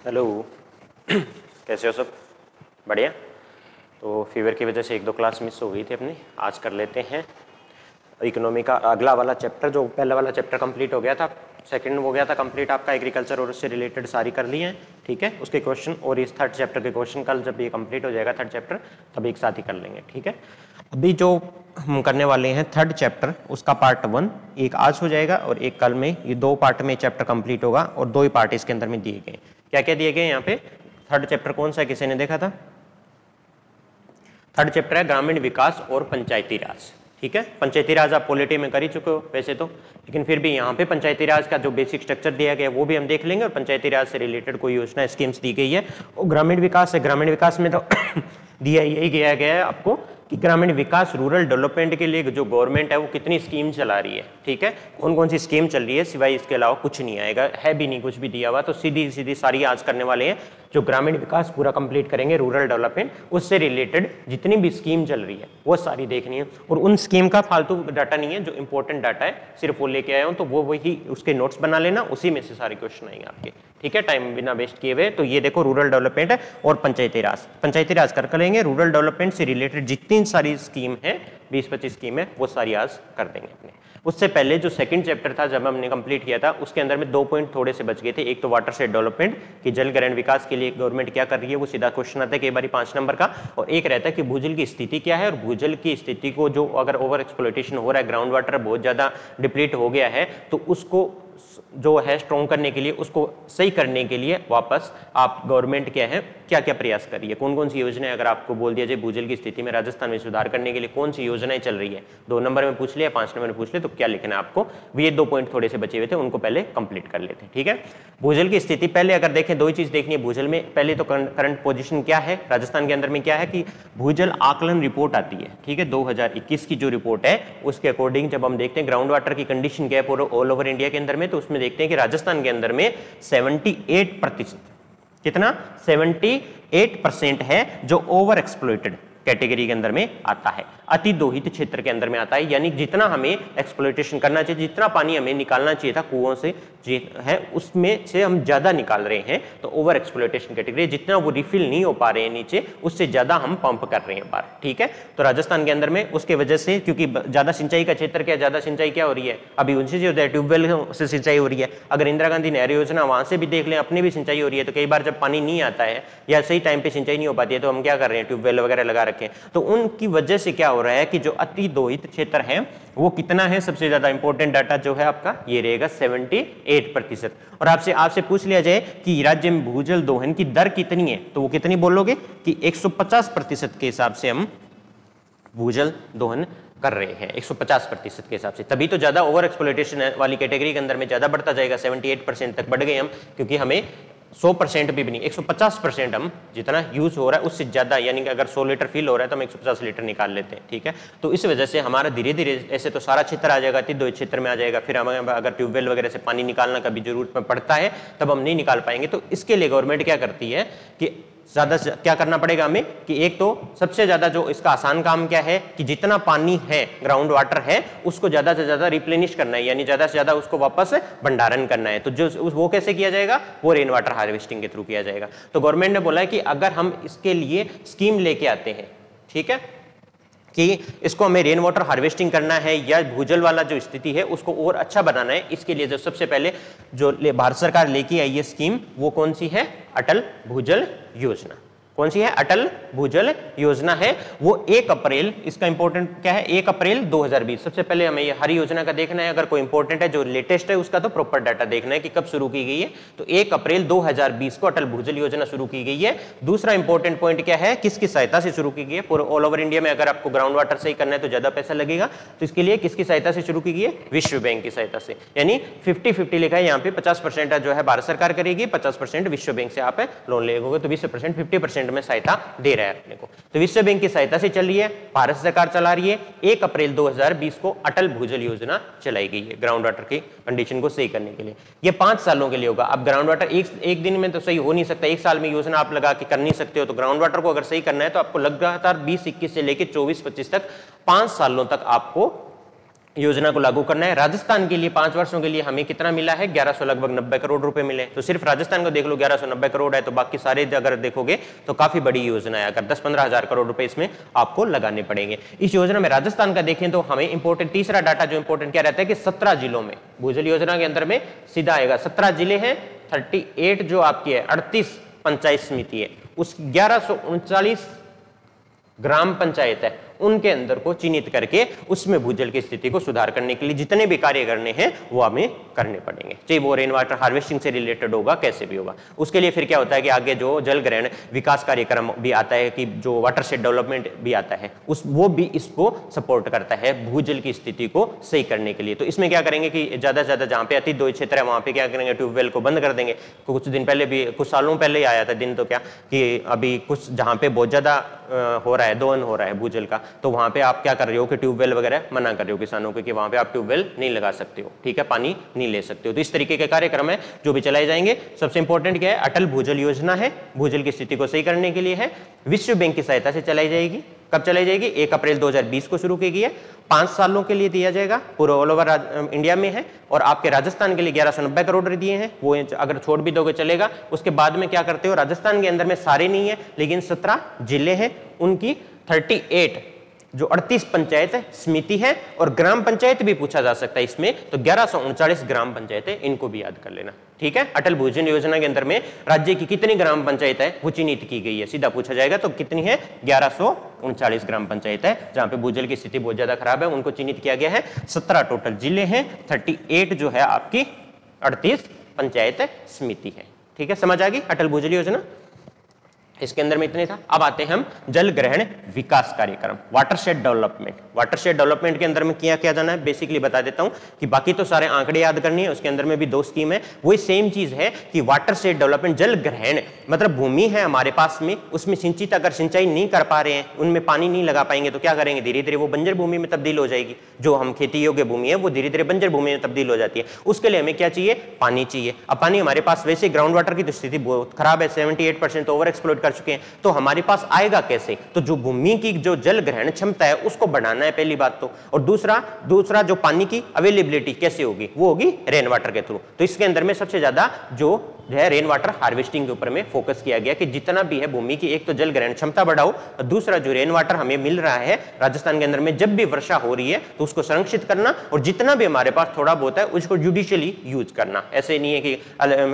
Hello कैसे हो सब? बढ़िया। तो फीवर की वजह से एक दो क्लास मिस हो गई थी अपनी, आज कर लेते हैं इकोनॉमी का अगला वाला चैप्टर। जो पहला वाला चैप्टर कंप्लीट हो गया था, सेकंड हो गया था कंप्लीट आपका एग्रीकल्चर, और उससे रिलेटेड सारी कर लिए हैं। ठीक है, उसके क्वेश्चन और इस थर्ड चैप्टर के क्वेश्चन कल जब ये कंप्लीट हो जाएगा थर्ड चैप्टर तब एक साथ ही कर लेंगे। ठीक है, अभी जो हम करने वाले हैं थर्ड चैप्टर उसका पार्ट 1 एक आज हो जाएगा और एक कल में, ये दो पार्ट में चैप्टर कंप्लीट होगा और दो ही पार्ट इसके अंदर में दिए गए। क्या क्या दिए गए यहाँ पे? थर्ड चैप्टर कौन सा है, किसी ने देखा था? थर्ड चैप्टर है ग्रामीण विकास और पंचायती राज। ठीक है, पंचायती राज आप पॉलिटी में कर ही चुके हो वैसे तो, लेकिन फिर भी यहाँ पे पंचायती राज का जो बेसिक स्ट्रक्चर दिया गया है वो भी हम देख लेंगे, और पंचायती राज से रिलेटेड कोई योजना स्कीम्स दी गई है। और ग्रामीण विकास है, ग्रामीण विकास में तो दिया यही गया गया है आपको कि ग्रामीण विकास रूरल डेवलपमेंट के लिए जो गवर्नमेंट है वो कितनी स्कीम चला रही है। ठीक है, कौन कौन सी स्कीम चल रही है, सिवाय इसके अलावा कुछ नहीं आएगा, है भी नहीं कुछ भी दिया हुआ। तो सीधी सीधी सारी आज करने वाले हैं। जो ग्रामीण विकास पूरा कंप्लीट करेंगे, रूरल डेवलपमेंट, उससे रिलेटेड जितनी भी स्कीम चल रही है वो सारी देखनी है। और उन स्कीम का फालतू डाटा नहीं है, जो इंपॉर्टेंट डाटा है सिर्फ वो लेके आया हूँ, तो वो वही उसके नोट्स बना लेना, उसी में से सारे क्वेश्चन आएंगे आपके। ठीक है, टाइम बिना वेस्ट किए हुए। तो ये देखो रूरल डेवलपमेंट है और पंचायती राज, पंचायती राज कर लेंगे। रूरल डेवलपमेंट से रिलेटेड जितनी सारी स्कीम है 20-25 स्कीम है वो सारी आज कर देंगे अपने। उससे पहले जो सेकंड चैप्टर था जब हमने कंप्लीट किया था उसके अंदर में 2 पॉइंट थोड़े से बच गए थे। एक तो वाटर शेड डेवलपमेंट कि जल ग्रहण विकास के लिए गवर्नमेंट क्या कर रही है, वो सीधा क्वेश्चन आता है कई बार 5 नंबर का। और एक रहता है कि भूजल की स्थिति क्या है, और भूजल की स्थिति को जो अगर ओवर एक्सप्लॉयटेशन हो रहा है, ग्राउंड वाटर बहुत ज्यादा डिप्लीट हो गया है, तो उसको जो है स्ट्रॉन्ग करने के लिए, उसको सही करने के लिए वापस आप गवर्नमेंट क्या है क्या क्या प्रयास कर रही है, कौन कौन सी योजनाएं, अगर आपको बोल दिया जाए भूजल की स्थिति में राजस्थान में सुधार करने के लिए कौन सी योजनाएं चल रही है, 2 नंबर में पूछ लिया, 5 नंबर में पूछ ले, तो क्या लिखना है आपको। ये 2 पॉइंट थोड़े से बचे हुए थे, उनको पहले कंप्लीट कर लेते हैं। ठीक है, भूजल की स्थिति पहले अगर देखें, दो ही चीज देखनी है भूजल में। पहले तो करंट पोजीशन क्या है राजस्थान के अंदर में, क्या है कि भूजल आकलन रिपोर्ट आती है। ठीक है, 2021 की जो रिपोर्ट है उसके अकॉर्डिंग जब हम देखते हैं ग्राउंड वाटर की कंडीशन क्या है पूरा ऑल ओवर इंडिया के अंदर में, तो उसमें देखते हैं कि राजस्थान के अंदर में 78%, कितना 78% है जो ओवर एक्सप्लॉइटेड कैटेगरी के अंदर में आता है, अति दोहित क्षेत्र के अंदर में आता है। यानी जितना हमें एक्सप्लॉइटेशन करना चाहिए, जितना पानी हमें निकालना चाहिए था कुओं से है, उसमें से हम ज्यादा निकाल रहे हैं, तो ओवर एक्सप्लॉइटेशन कैटेगरी। जितना वो रिफिल नहीं हो पा रहे हैं नीचे, उससे ज्यादा हम पंप कर रहे हैं बाहर। ठीक है, तो राजस्थान के अंदर में उसके वजह से, क्योंकि ज्यादा सिंचाई का क्षेत्र, क्या ज्यादा सिंचाई क्या हो रही है अभी उनसे जो है ट्यूबवेल से सिंचाई हो रही है। अगर इंदिरा गांधी नहर योजना वहां से भी देख लें, अपने भी सिंचाई हो रही है। तो कई बार जब पानी नहीं आता है या सही टाइम पे सिंचाई नहीं हो पाती है, तो हम क्या कर रहे हैं, ट्यूबवेल वगैरह लगा रखे हैं। तो उनकी वजह से क्या हो रहा है कि जो अति दोहित क्षेत्र है वो कितना है, सबसे ज्यादा इंपॉर्टेंट डाटा जो है आपका ये रहेगा 78%। और आपसे पूछ लिया जाए कि राज्य में भूजल दोहन की दर कितनी है, तो वो कितनी बोलोगे कि 150% के हिसाब से हम भूजल दोहन कर रहे हैं, 150% के हिसाब से। तभी तो ज्यादा ओवर एक्सप्लॉयटेशन वाली कैटेगरी के अंदर में ज्यादा बढ़ता जाएगा, 78% तक बढ़ गए हम, क्योंकि हमें 100% भी नहीं, 150% हम जितना यूज हो रहा है उससे ज्यादा, यानी कि अगर 100 लीटर फिल हो रहा है तो हम 150 लीटर निकाल लेते हैं। ठीक है, तो इस वजह से हमारा धीरे धीरे ऐसे तो सारा क्षेत्र आ जाएगा, दो क्षेत्र में आ जाएगा। फिर हमें अगर ट्यूबवेल वगैरह से पानी निकालना कभी जरूरत में पड़ता है तब हम नहीं निकाल पाएंगे। तो इसके लिए गवर्नमेंट क्या करती है कि ज्यादा क्या करना पड़ेगा हमें कि एक तो सबसे ज्यादा जो इसका आसान काम क्या है कि जितना पानी है, ग्राउंड वाटर है, उसको ज्यादा से ज्यादा रिप्लेनिश करना है, यानी ज्यादा से ज्यादा उसको वापस भंडारण करना है। तो जो वो कैसे किया जाएगा, वो रेन वाटर हार्वेस्टिंग के थ्रू किया जाएगा। तो गवर्नमेंट ने बोला है कि अगर हम इसके लिए स्कीम लेके आते हैं, ठीक है, कि इसको हमें रेन वाटर हार्वेस्टिंग करना है या भूजल वाला जो स्थिति है उसको और अच्छा बनाना है, इसके लिए जो सबसे पहले जो भारत सरकार लेके आई है स्कीम, वो कौन सी है, अटल भूजल योजना। कौन सी है, अटल भूजल योजना है। वो 1 अप्रैल, इसका इंपॉर्टेंट क्या है, 1 अप्रैल 2020। सबसे पहले हमें ये हर योजना का देखना है, अगर कोई इंपॉर्टेंट है जो लेटेस्ट है उसका तो प्रॉपर डाटा देखना है कि कब शुरू की गई है। तो 1 अप्रैल 2020 को अटल भूजल योजना शुरू की गई है। दूसरा इंपॉर्टेंट पॉइंट क्या है, किसकी सहायता से शुरू की गई है, पूरे ऑल ओवर इंडिया में अगर आपको ग्राउंड वाटर सही करना है तो ज्यादा पैसा लगेगा, तो इसके लिए किसकी सहायता से शुरू की गई है, विश्व बैंक की सहायता से। यानी 50-50 लिखा है यहाँ पे, 50% जो है भारत सरकार करेगी, 50% विश्व बैंक से आप लोन लेगोगे, तो 20% 50% में सहायता दे रहा है अपने को। तो विश्व बैंक की सहायता से चल रही है, भारत सरकार चला रही है। 1 अप्रैल 2020 को अटल भूजल योजना चलाई गई है ग्राउंड वाटर की कंडीशन को सही करने के लिए। ये 5 सालों के लिए होगा। अब ग्राउंड वाटर एक दिन में तो सही हो नहीं सकता, 1 साल में योजना आप लगा के कर नहीं सकते हो। तो ग्राउंड वाटर को अगर सही करना है तो आपको लगातार 20-21 से लेकर 24-25 तक 5 सालों तक आपको योजना को लागू करना है। राजस्थान के लिए 5 वर्षों के लिए हमें कितना मिला है, 1100 लगभग 90 करोड़ रुपए मिले। तो सिर्फ राजस्थान को देख लो 1190 करोड़ है, तो बाकी सारे अगर देखोगे तो काफी बड़ी योजना है। अगर 10-15 हजार करोड़ रुपए इसमें आपको लगाने पड़ेंगे। इस योजना में राजस्थान का देखें तो हमें इंपोर्टेंट तीसरा डाटा जो इंपोर्टेंट क्या रहता है कि 17 जिलों में भूजल योजना के अंदर में सीधा आएगा। 17 जिले हैं, 38 जो आपकी है 38 पंचायत समिति है, उस 1139 ग्राम पंचायत है उनके अंदर को चिन्हित करके उसमें भूजल की स्थिति को सुधार करने के लिए जितने भी कार्य करने हैं वो हमें करने पड़ेंगे, चाहे वो रेन वाटर हार्वेस्टिंग से रिलेटेड होगा कैसे भी होगा। उसके लिए फिर क्या होता है कि आगे जो जल ग्रहण विकास कार्यक्रम भी आता है कि जो वाटरशेड डेवलपमेंट भी आता है वो भी इसको सपोर्ट करता है भूजल की स्थिति को सही करने के लिए। तो इसमें क्या करेंगे कि ज्यादा से ज्यादा जहां पे अति दोषित क्षेत्र है वहां पे क्या करेंगे, ट्यूबवेल को बंद कर देंगे। कुछ दिन पहले भी, कुछ सालों पहले ही आया था दिन, तो क्या कि अभी कुछ जहां पे बहुत ज्यादा हो रहा है, दोहन हो रहा है भूजल का, तो वहां पे आप क्या कर रहे हो कि ट्यूबवेल वगैरह मना कर रहे हो किसानों को कि वहां पे आप ट्यूबवेल नहीं लगा सकते हो, ठीक है, पानी नहीं ले सकते हो। तो इस तरीके के कार्यक्रम है जो भी चलाए जाएंगे। सबसे इंपॉर्टेंट क्या है, अटल भूजल योजना है, भूजल की स्थिति को सही करने के लिए है, विश्व बैंक की सहायता से चलाई जाएगी। कब चलाई जाएगी, 1 अप्रैल 2020 को शुरू की गई है, 5 सालों के लिए दिया जाएगा, पूरा ऑल ओवर इंडिया में है। और आपके राजस्थान के लिए 1190 करोड़ दिए हैं, वो अगर छोड़ भी दोगे चलेगा। उसके बाद में क्या करते हो, राजस्थान के अंदर में सारे नहीं है लेकिन 17 जिले हैं, उनकी 38 जो 38 पंचायत समिति है और ग्राम पंचायत भी पूछा जा सकता है इसमें, तो 1139 ग्राम पंचायत है, इनको भी याद कर लेना, ठीक है। अटल भूजल योजना के अंदर में राज्य की कितनी ग्राम पंचायत है वो चिन्हित की गई है, सीधा पूछा जाएगा तो कितनी है, 1139 ग्राम पंचायत है जहां पे भूजल की स्थिति बहुत ज्यादा खराब है, उनको चिन्हित किया गया है। 17 टोटल जिले हैं, 38 जो है आपकी 38 पंचायत समिति है, ठीक है। समझ आ गई अटल भूजल योजना, इसके अंदर में इतने था। अब आते हैं हम जल ग्रहण विकास कार्यक्रम, वाटरशेड डेवलपमेंट। वाटरशेड डेवलपमेंट के अंदर में क्या जाना है बेसिकली बता देता हूं कि बाकी तो सारे आंकड़े याद करनी है, उसके अंदर में भी 2 स्कीम है, वही सेम चीज है कि वाटरशेड डेवलपमेंट जल ग्रहण मतलब भूमि है हमारे पास में, उसमें सिंचित अगर सिंचाई नहीं कर पा रहे हैं, उनमें पानी नहीं लगा पाएंगे तो क्या करेंगे, धीरे धीरे वो बंजर भूमि में तब्दील हो जाएगी। जो हम खेती योग्य भूमि है वो धीरे धीरे बंजर भूमि में तब्दील हो जाती है। उसके लिए हमें क्या चाहिए, पानी चाहिए। अब पानी हमारे पास वैसे ग्राउंड वाटर की तो स्थिति बहुत खराब है, 78% ओवर एक्सप्लॉइट कर चुके हैं, तो हमारे पास आएगा कैसे, तो जो भूमि की जो जल ग्रहण क्षमता है उसको बढ़ाना है पहली बात तो, और दूसरा जो पानी की अवेलेबिलिटी कैसे होगी, वो होगी रेन वाटर के थ्रू। तो इसके अंदर में सबसे ज्यादा जो है रेन वाटर हार्वेस्टिंग के ऊपर में फोकस किया गया कि जितना भी है भूमि की एक तो जल ग्रहण क्षमता बढ़ाओ, और दूसरा जो रेन वाटर हमें मिल रहा है राजस्थान के अंदर में जब भी वर्षा हो रही है तो उसको संरक्षित करना, और जितना भी हमारे पास थोड़ा बहुत है उसको जुडिशियली यूज करना। ऐसे नहीं है कि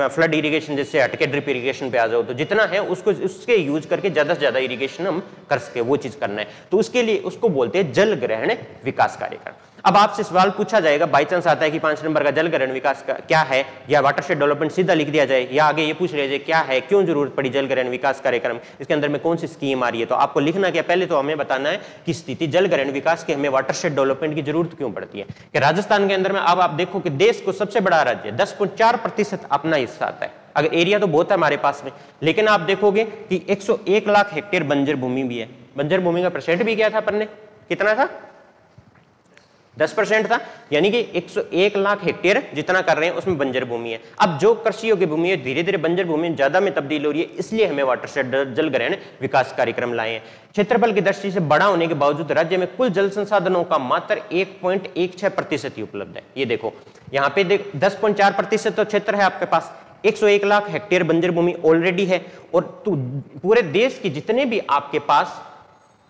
फ्लड इरिगेशन जैसे हटके ड्रिप इरिगेशन पे आ जाओ, तो जितना है उसको उसके यूज करके ज्यादा से ज्यादा इरिगेशन हम कर सके, वो चीज करना है। तो उसके लिए उसको बोलते हैं जल ग्रहण विकास कार्यक्रम। अब आपसे सवाल पूछा जाएगा, बाई चांस आता है कि 5 नंबर का जल ग्रहण विकास का क्या है, या वाटरशेड डेवलपमेंट सीधा लिख दिया जाए, या आगे ये पूछ लिया जाए क्या है, क्यों जरूरत पड़ी जल ग्रहण विकास कार्यक्रम, इसके अंदर में कौन सी स्कीम आ रही है। तो आपको लिखना क्या, पहले तो हमें बताना है कि स्थिति जल ग्रहण विकास की हमें वाटरशेड डेवलपमेंट की जरूरत क्यों पड़ती है। कि राजस्थान के अंदर में अब आप देखो कि देश को सबसे बड़ा राज्य 10.4% अपना हिस्सा आता है, अगर एरिया तो बहुत है हमारे पास में, लेकिन आप देखोगे कि 101 लाख हेक्टेयर बंजर भूमि भी है। बंजर भूमि का परसेंट भी क्या था अपन ने, कितना था, 10% था, यानी कि 101 लाख हेक्टेयर जितना कर रहे हैं उसमें बंजर भूमि है। अब जो कृषि योग्य भूमि है धीरे धीरे बंजर भूमि ज्यादा में तब्दील हो रही है, इसलिए हमें वाटरशेड जल ग्रहण विकास कार्यक्रम लाए हैं। क्षेत्रफल की दृष्टि से बड़ा होने के बावजूद राज्य में कुल जल संसाधनों का मात्र 1.16% ही उपलब्ध है। ये देखो यहाँ पे 10.4% तो क्षेत्र है आपके पास, 101 लाख हेक्टेयर बंजर भूमि ऑलरेडी है, और पूरे देश के जितने भी आपके पास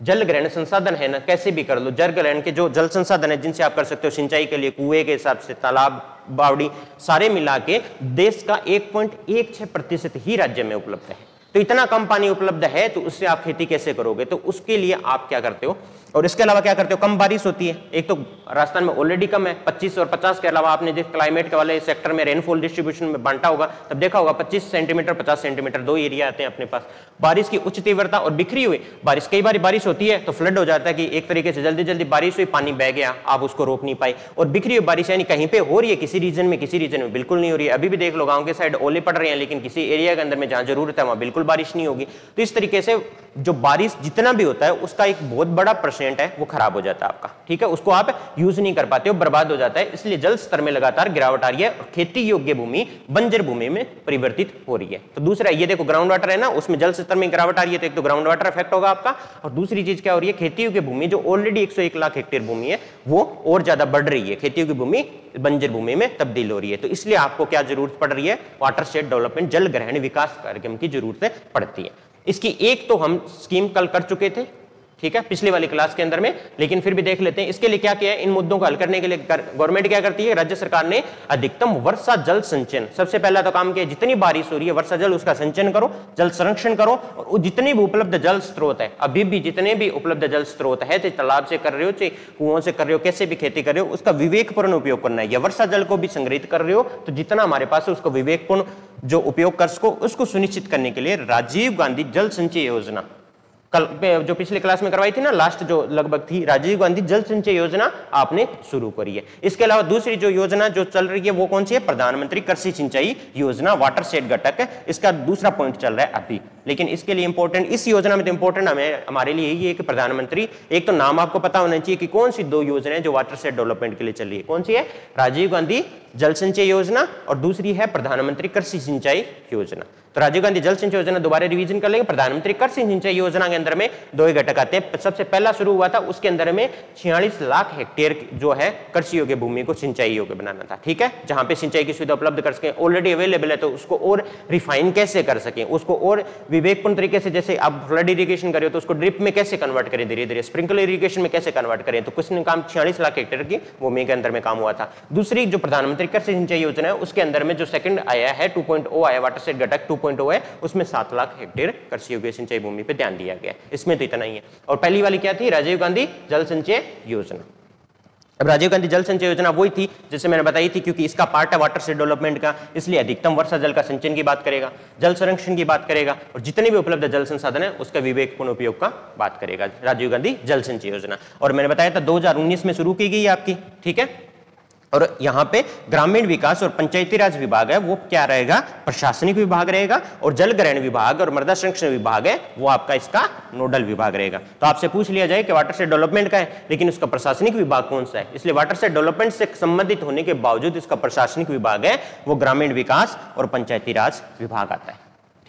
जल ग्रहण संसाधन है ना, कैसे भी कर लो, जल ग्रहण के जो जल संसाधन है जिनसे आप कर सकते हो सिंचाई के लिए, कुएं के हिसाब से, तालाब, बावड़ी, सारे मिला के देश का 1.16% ही राज्य में उपलब्ध है। तो इतना कम पानी उपलब्ध है तो उससे आप खेती कैसे करोगे, तो उसके लिए आप क्या करते हो, और इसके अलावा क्या करते हो, कम बारिश होती है, एक तो राजस्थान में ऑलरेडी कम है, 25 और 50 के अलावा आपने जिस क्लाइमेट के वाले सेक्टर में रेनफॉल डिस्ट्रीब्यूशन में बांटा होगा तब देखा होगा 25 सेंटीमीटर 50 सेंटीमीटर 2 एरिया आते हैं अपने पास। बारिश की उच्च तीव्रता और बिखरी हुई बारिश, कई बार बारिश होती है तो फ्लड हो जाता है कि एक तरीके से जल्दी जल्दी बारिश हुई, पानी बह गया, आप उसको रोक नहीं पाए, और बिखरी हुई बारिश यानी कहीं पे हो रही है किसी रीजन में, किसी रीजन में बिल्कुल नहीं हो रही है। अभी भी देख लो गाँव के साइड ओले पड़ रहे हैं, लेकिन किसी एरिया के अंदर में जहां जरूरत है वहां बिल्कुल बारिश नहीं होगी। तो इस तरीके से जो बारिश जितना भी होता है उसका एक बहुत बड़ा वाटरशेड है वो खराब हो जाता है आपका, ठीक है, उसको आप यूज नहीं कर पाते हो, बर्बाद हो जाता है, इसलिए जल स्तर में लगातार गिरावट आ रही है और खेती योग्य भूमि बंजर भूमि में परिवर्तित हो रही है। तो दूसरा ये देखो ग्राउंड वाटर है ना, उसमें जल स्तर में गिरावट आ रही है, तो एक तो ग्राउंड वाटर इफेक्ट होगा आपका, और दूसरी चीज क्या हो रही है, खेती योग्य भूमि जो ऑलरेडी 101 लाख हेक्टेयर भूमि है वो और ज्यादा बढ़ रही है, खेती योग्य भूमि बंजर भूमि में तब्दील हो रही है। तो इसलिए आपको क्या जरूरत पड़ रही है, वाटरशेड डेवलपमेंट जल ग्रहण विकास कार्यक्रम की जरूरत पड़ती है। इसकी एक तो हम स्कीम कल कर चुके थे, ठीक है, पिछली वाली क्लास के अंदर में, लेकिन फिर भी देख लेते हैं। इसके लिए क्या किया है, इन मुद्दों को हल करने के लिए गवर्नमेंट क्या करती है, राज्य सरकार ने अधिकतम वर्षा जल संचयन, सबसे पहला तो काम किया, जितनी बारिश हो रही है वर्षा जल उसका संचयन करो, जल संरक्षण करो, और जितने भी उपलब्ध जल स्रोत है, अभी भी जितने भी उपलब्ध जल स्रोत है, चाहे तालाब से कर रहे हो, चाहे कुओं से कर रहे हो, कैसे भी खेती कर रहे हो, उसका विवेकपूर्ण उपयोग करना है। या वर्षा जल को भी संग्रहित कर रहे हो तो जितना हमारे पास है उसको विवेकपूर्ण जो उपयोग कर सको, उसको सुनिश्चित करने के लिए राजीव गांधी जल संचय योजना कल जो पिछले क्लास में करवाई थी ना, लास्ट जो लगभग थी, राजीव गांधी जल संचय योजना आपने शुरू करी है। इसके अलावा दूसरी जो योजना जो चल रही है वो कौन सी है, प्रधानमंत्री कृषि सिंचाई योजना, वाटरशेड घटक, इसका दूसरा पॉइंट चल रहा है अभी। लेकिन इसके लिए इंपॉर्टेंट, इस योजना में तो इंपॉर्टेंट हमारे लिए यही है कि प्रधानमंत्री, एक तो नाम आपको पता होना चाहिए कि कौन सी दो योजनाएं जो वाटरशेड डेवलपमेंट के लिए चल रही है, कौन सी है, राजीव गांधी जल संचय योजना और दूसरी है प्रधानमंत्री कृषि सिंचाई योजना। तो राजीव गांधी जल सिंचाई योजना दोबारा रिवीजन कर लेंगे। प्रधानमंत्री कृषि सिंचाई योजना के अंदर में दो ही घटक आते हैं। सबसे पहला शुरू हुआ था, उसके अंदर में 46 लाख हेक्टेयर जो है कृषि योग्य भूमि को सिंचाई योग्य बनाना था, ठीक है, जहां पे सिंचाई की सुविधा उपलब्ध कर सके, ऑलरेडी अवेलेबल है, तो उसको और रिफाइन कैसे कर सके, उसको और विवेकपूर्ण तरीके से, जैसे आप फ्लड इरिगेशन करें तो उसको ड्रिप में कैसे कन्वर्ट करें, धीरे धीरे स्प्रिंकलर इरिगेशन में कैसे कन्वर्ट करें, तो कुछ काम 46 लाख हेक्टेयर की भूमि के अंदर में काम हुआ था। दूसरी जो प्रधानमंत्री कृषि सिंचाई योजना है उसके अंदर में जो सेकंड आया है 2.0 आया, वाटरशेड घटक 2.0 है, उसमें 7 लाख हेक्टेयर कृषि योग्य सिंचाई भूमि पे ध्यान दिया गया। इसमें तो इतना ही है। और पहली वाली क्या थी, राजीव गांधी जल संचय योजना। अब राजीव गांधी जल संचय योजना वही थी जैसे मैंने बताई थी, क्योंकि इसका पार्ट है वाटरशेड डेवलपमेंट का, इसलिए अधिकतम वर्षा जल का संचयन की बात करेगा, जल संरक्षण की बात करेगा, और जितने भी उपलब्ध जल संसाधन है उसका विवेकपूर्ण उपयोग का बात करेगा राजीव गांधी जल संचय योजना। और मैंने बताया था 2019 में शुरू की गई है आपकी, ठीक है। और यहाँ पे ग्रामीण विकास और पंचायती राज विभाग है वो क्या रहेगा, प्रशासनिक विभाग रहेगा, और जल ग्रहण विभाग और मृदा संरक्षण विभाग है वो आपका इसका नोडल विभाग रहेगा। तो आपसे पूछ लिया जाए कि वाटरशेड डेवलपमेंट का है लेकिन उसका प्रशासनिक विभाग कौन सा है, इसलिए वाटरशेड डेवलपमेंट से संबंधित होने के बावजूद इसका प्रशासनिक विभाग है वो ग्रामीण विकास और पंचायती राज विभाग आता है,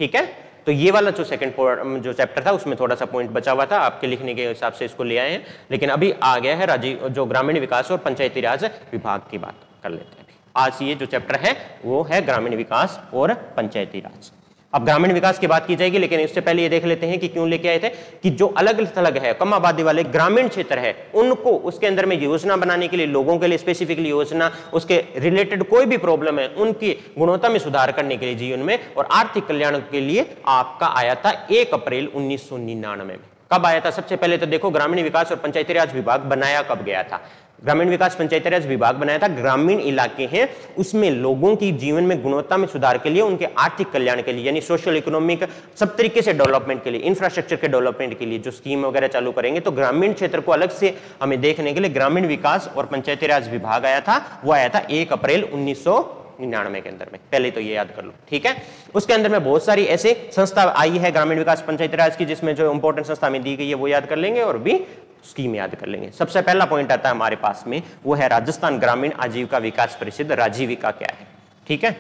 ठीक है। तो ये वाला जो सेकंड जो चैप्टर था उसमें थोड़ा सा पॉइंट बचा हुआ था, आपके लिखने के हिसाब से इसको ले आए हैं, लेकिन अभी आ गया है राजीव जो ग्रामीण विकास और पंचायती राज विभाग की बात कर लेते हैं। आज ये जो चैप्टर है वो है ग्रामीण विकास और पंचायती राज। अब ग्रामीण विकास की बात की जाएगी, लेकिन इससे पहले ये देख लेते हैं कि क्यों लेके आए थे, कि जो अलग थलग है, कम आबादी वाले ग्रामीण क्षेत्र है, उनको उसके अंदर में योजना बनाने के लिए, लोगों के लिए स्पेसिफिकली योजना, उसके रिलेटेड कोई भी प्रॉब्लम है उनकी गुणवत्ता में सुधार करने के लिए जीवन में और आर्थिक कल्याण के लिए आपका आया था 1 अप्रैल 1999 में। कब आया था, सबसे पहले तो देखो ग्रामीण विकास और पंचायती राज विभाग बनाया कब गया था। ग्रामीण विकास पंचायती राज विभाग बनाया था, ग्रामीण इलाके हैं उसमें लोगों की जीवन में गुणवत्ता में सुधार के लिए, उनके आर्थिक कल्याण के लिए, यानी सोशल इकोनॉमिक सब तरीके से डेवलपमेंट के लिए, इंफ्रास्ट्रक्चर के डेवलपमेंट के लिए जो स्कीम वगैरह चालू करेंगे। तो ग्रामीण क्षेत्र को अलग से हमें देखने के लिए ग्रामीण विकास और पंचायती राज विभाग आया था, वो आया था 1 अप्रैल 1999 के अंदर में, पहले तो ये याद कर लो, ठीक है। उसके अंदर में बहुत सारी ऐसे संस्था आई है ग्रामीण विकास पंचायती राज की, जिसमें जो इंपॉर्टेंट संस्था में दी गई है वो याद कर लेंगे और भी स्कीम याद कर लेंगे। सबसे पहला पॉइंट आता है हमारे पास में, वो है राजस्थान ग्रामीण आजीविका विकास परिषद, राजीविका क्या है, ठीक है।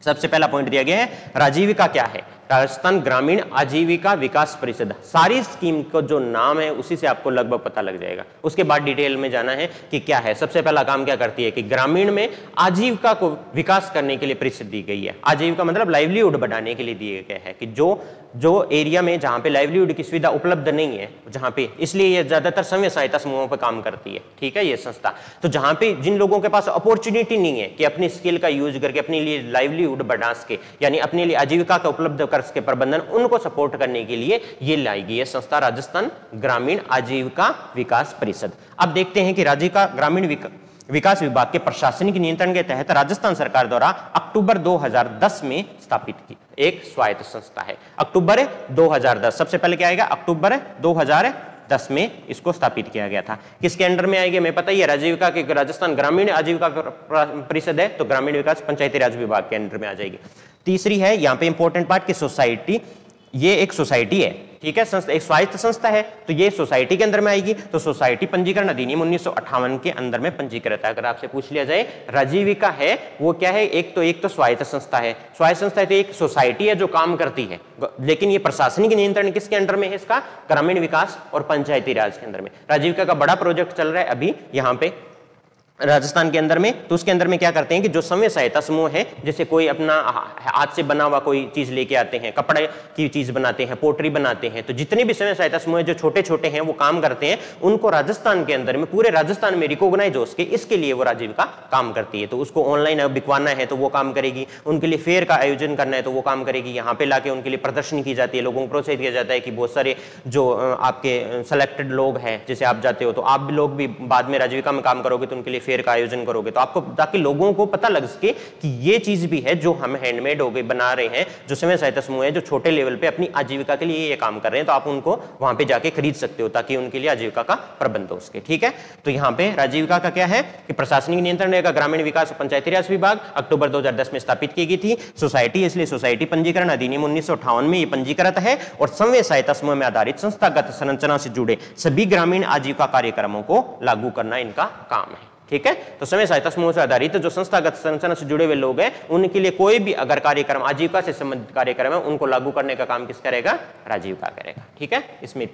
सबसे पहला पॉइंट दिया गया है राजीविका क्या है, राजस्थान ग्रामीण आजीविका विकास परिषद। सारी स्कीम को जो नाम है उसी से आपको लगभग पता लग जाएगा, उसके बाद डिटेल में जाना है कि क्या है। सबसे पहला काम क्या करती है कि ग्रामीण में आजीविका को विकास करने के लिए परिषद दी गई है। आजीविका मतलब लाइवलीहुड बढ़ाने के लिए दिए गए हैं, कि जो एरिया में जहां पे लाइवलीहुड की सुविधा उपलब्ध नहीं है, जहां पे, इसलिए ये ज्यादातर स्वयं सहायता समूहों पर काम करती है, ठीक है, ये संस्था। तो जहां पे जिन लोगों के पास अपॉर्चुनिटी नहीं है कि अपनी स्किल का यूज करके अपने लिए लाइवलीहुड बढ़ा सके, यानी अपने लिए आजीविका का उपलब्ध कर सके प्रबंधन, उनको सपोर्ट करने के लिए ये लाई गई है संस्था राजस्थान ग्रामीण आजीविका विकास परिषद। अब देखते हैं कि राजीविका ग्रामीण विकास विभाग के प्रशासनिक नियंत्रण के तहत राजस्थान सरकार द्वारा अक्टूबर 2010 में स्थापित की एक स्वायत्त संस्था है। अक्टूबर 2010, सबसे पहले क्या आएगा, अक्टूबर 2010 में इसको स्थापित किया गया था। किसके अंडर में आएगी, मैं पता ही है, राजीविका के राजस्थान ग्रामीण आजीविका परिषद है, तो ग्रामीण विकास पंचायती राज विभाग के अंडर में आ जाएगी। तीसरी है यहाँ पे इंपॉर्टेंट पार्ट की सोसाइटी, ये एक सोसाइटी है, ठीक है, संस्था एक स्वायत्त संस्था है तो ये सोसाइटी के अंदर में आएगी। तो सोसाइटी पंजीकरण अधिनियम 1958 के अंदर में पंजीकृत है। अगर आपसे पूछ लिया जाए राजीविका है वो क्या है, एक तो स्वायत्त संस्था है। स्वायत्त संस्था है तो एक सोसाइटी है जो काम करती है, लेकिन ये प्रशासनिक नियंत्रण किसके अंडर में है, इसका ग्रामीण विकास और पंचायती राज के अंदर में। राजीविका का बड़ा प्रोजेक्ट चल रहा है अभी यहाँ पे राजस्थान के अंदर में। तो उसके अंदर में क्या करते हैं कि जो स्वयं सहायता समूह है, जैसे कोई अपना हाथ से बना हुआ कोई चीज लेके आते हैं, कपड़े की चीज बनाते हैं, पोटरी बनाते हैं, तो जितने भी स्वयं सहायता समूह है जो छोटे छोटे हैं वो काम करते हैं, उनको राजस्थान के अंदर में पूरे राजस्थान में रिकॉग्नाइज हो सके इसके लिए वो राजीविका काम करती है। तो उसको ऑनलाइन बिकवाना है तो वो काम करेगी, उनके लिए फेयर का आयोजन करना है तो वो काम करेगी, यहाँ पे लाके उनके लिए प्रदर्शनी की जाती है, लोगों को प्रोत्साहित किया जाता है कि बहुत सारे जो आपके सिलेक्टेड लोग हैं, जैसे आप जाते हो तो आप भी लोग भी बाद में राजीविका में काम करोगे तो उनके लिए फेयर का आयोजन करोगे, तो आपको ताकि लोगों को पता लग सके कि ये चीज भी है जो हम हैंडमेड हो गए बना रहे हैं, जो स्वयं सहायता समूह है जो छोटे लेवल पे अपनी आजीविका के लिए ये काम कर रहे हैं, तो आप उनको वहां पे जाके खरीद सकते हो ताकि उनके लिए आजीविका का प्रबंध हो सके। ठीक है, तो यहाँ पे राजीविका का क्या है कि प्रशासनिक नियंत्रण रहेगा। ग्रामीण विकास और पंचायती राज विभाग अक्टूबर 2010 में स्थापित की गई थी। सोसाइटी इसलिए सोसाइटी पंजीकरण अधिनियम 1958 में ये पंजीकृत है और स्वयं सहायता समूह में आधारित संस्थागत संरचना से जुड़े सभी ग्रामीण आजीविका कार्यक्रमों को लागू करना इनका काम है। ठीक है, तो स्वयं सहायता समूह से आधारित जो संस्थागत संरचना से जुड़े हुए लोग हैं उनके लिए कोई भी अगर कार्यक्रम आजीविका से संबंधित कार्यक्रम है उनको लागू करने का काम किस करेगा, राजीविका करेगा। ठीक है, इसमें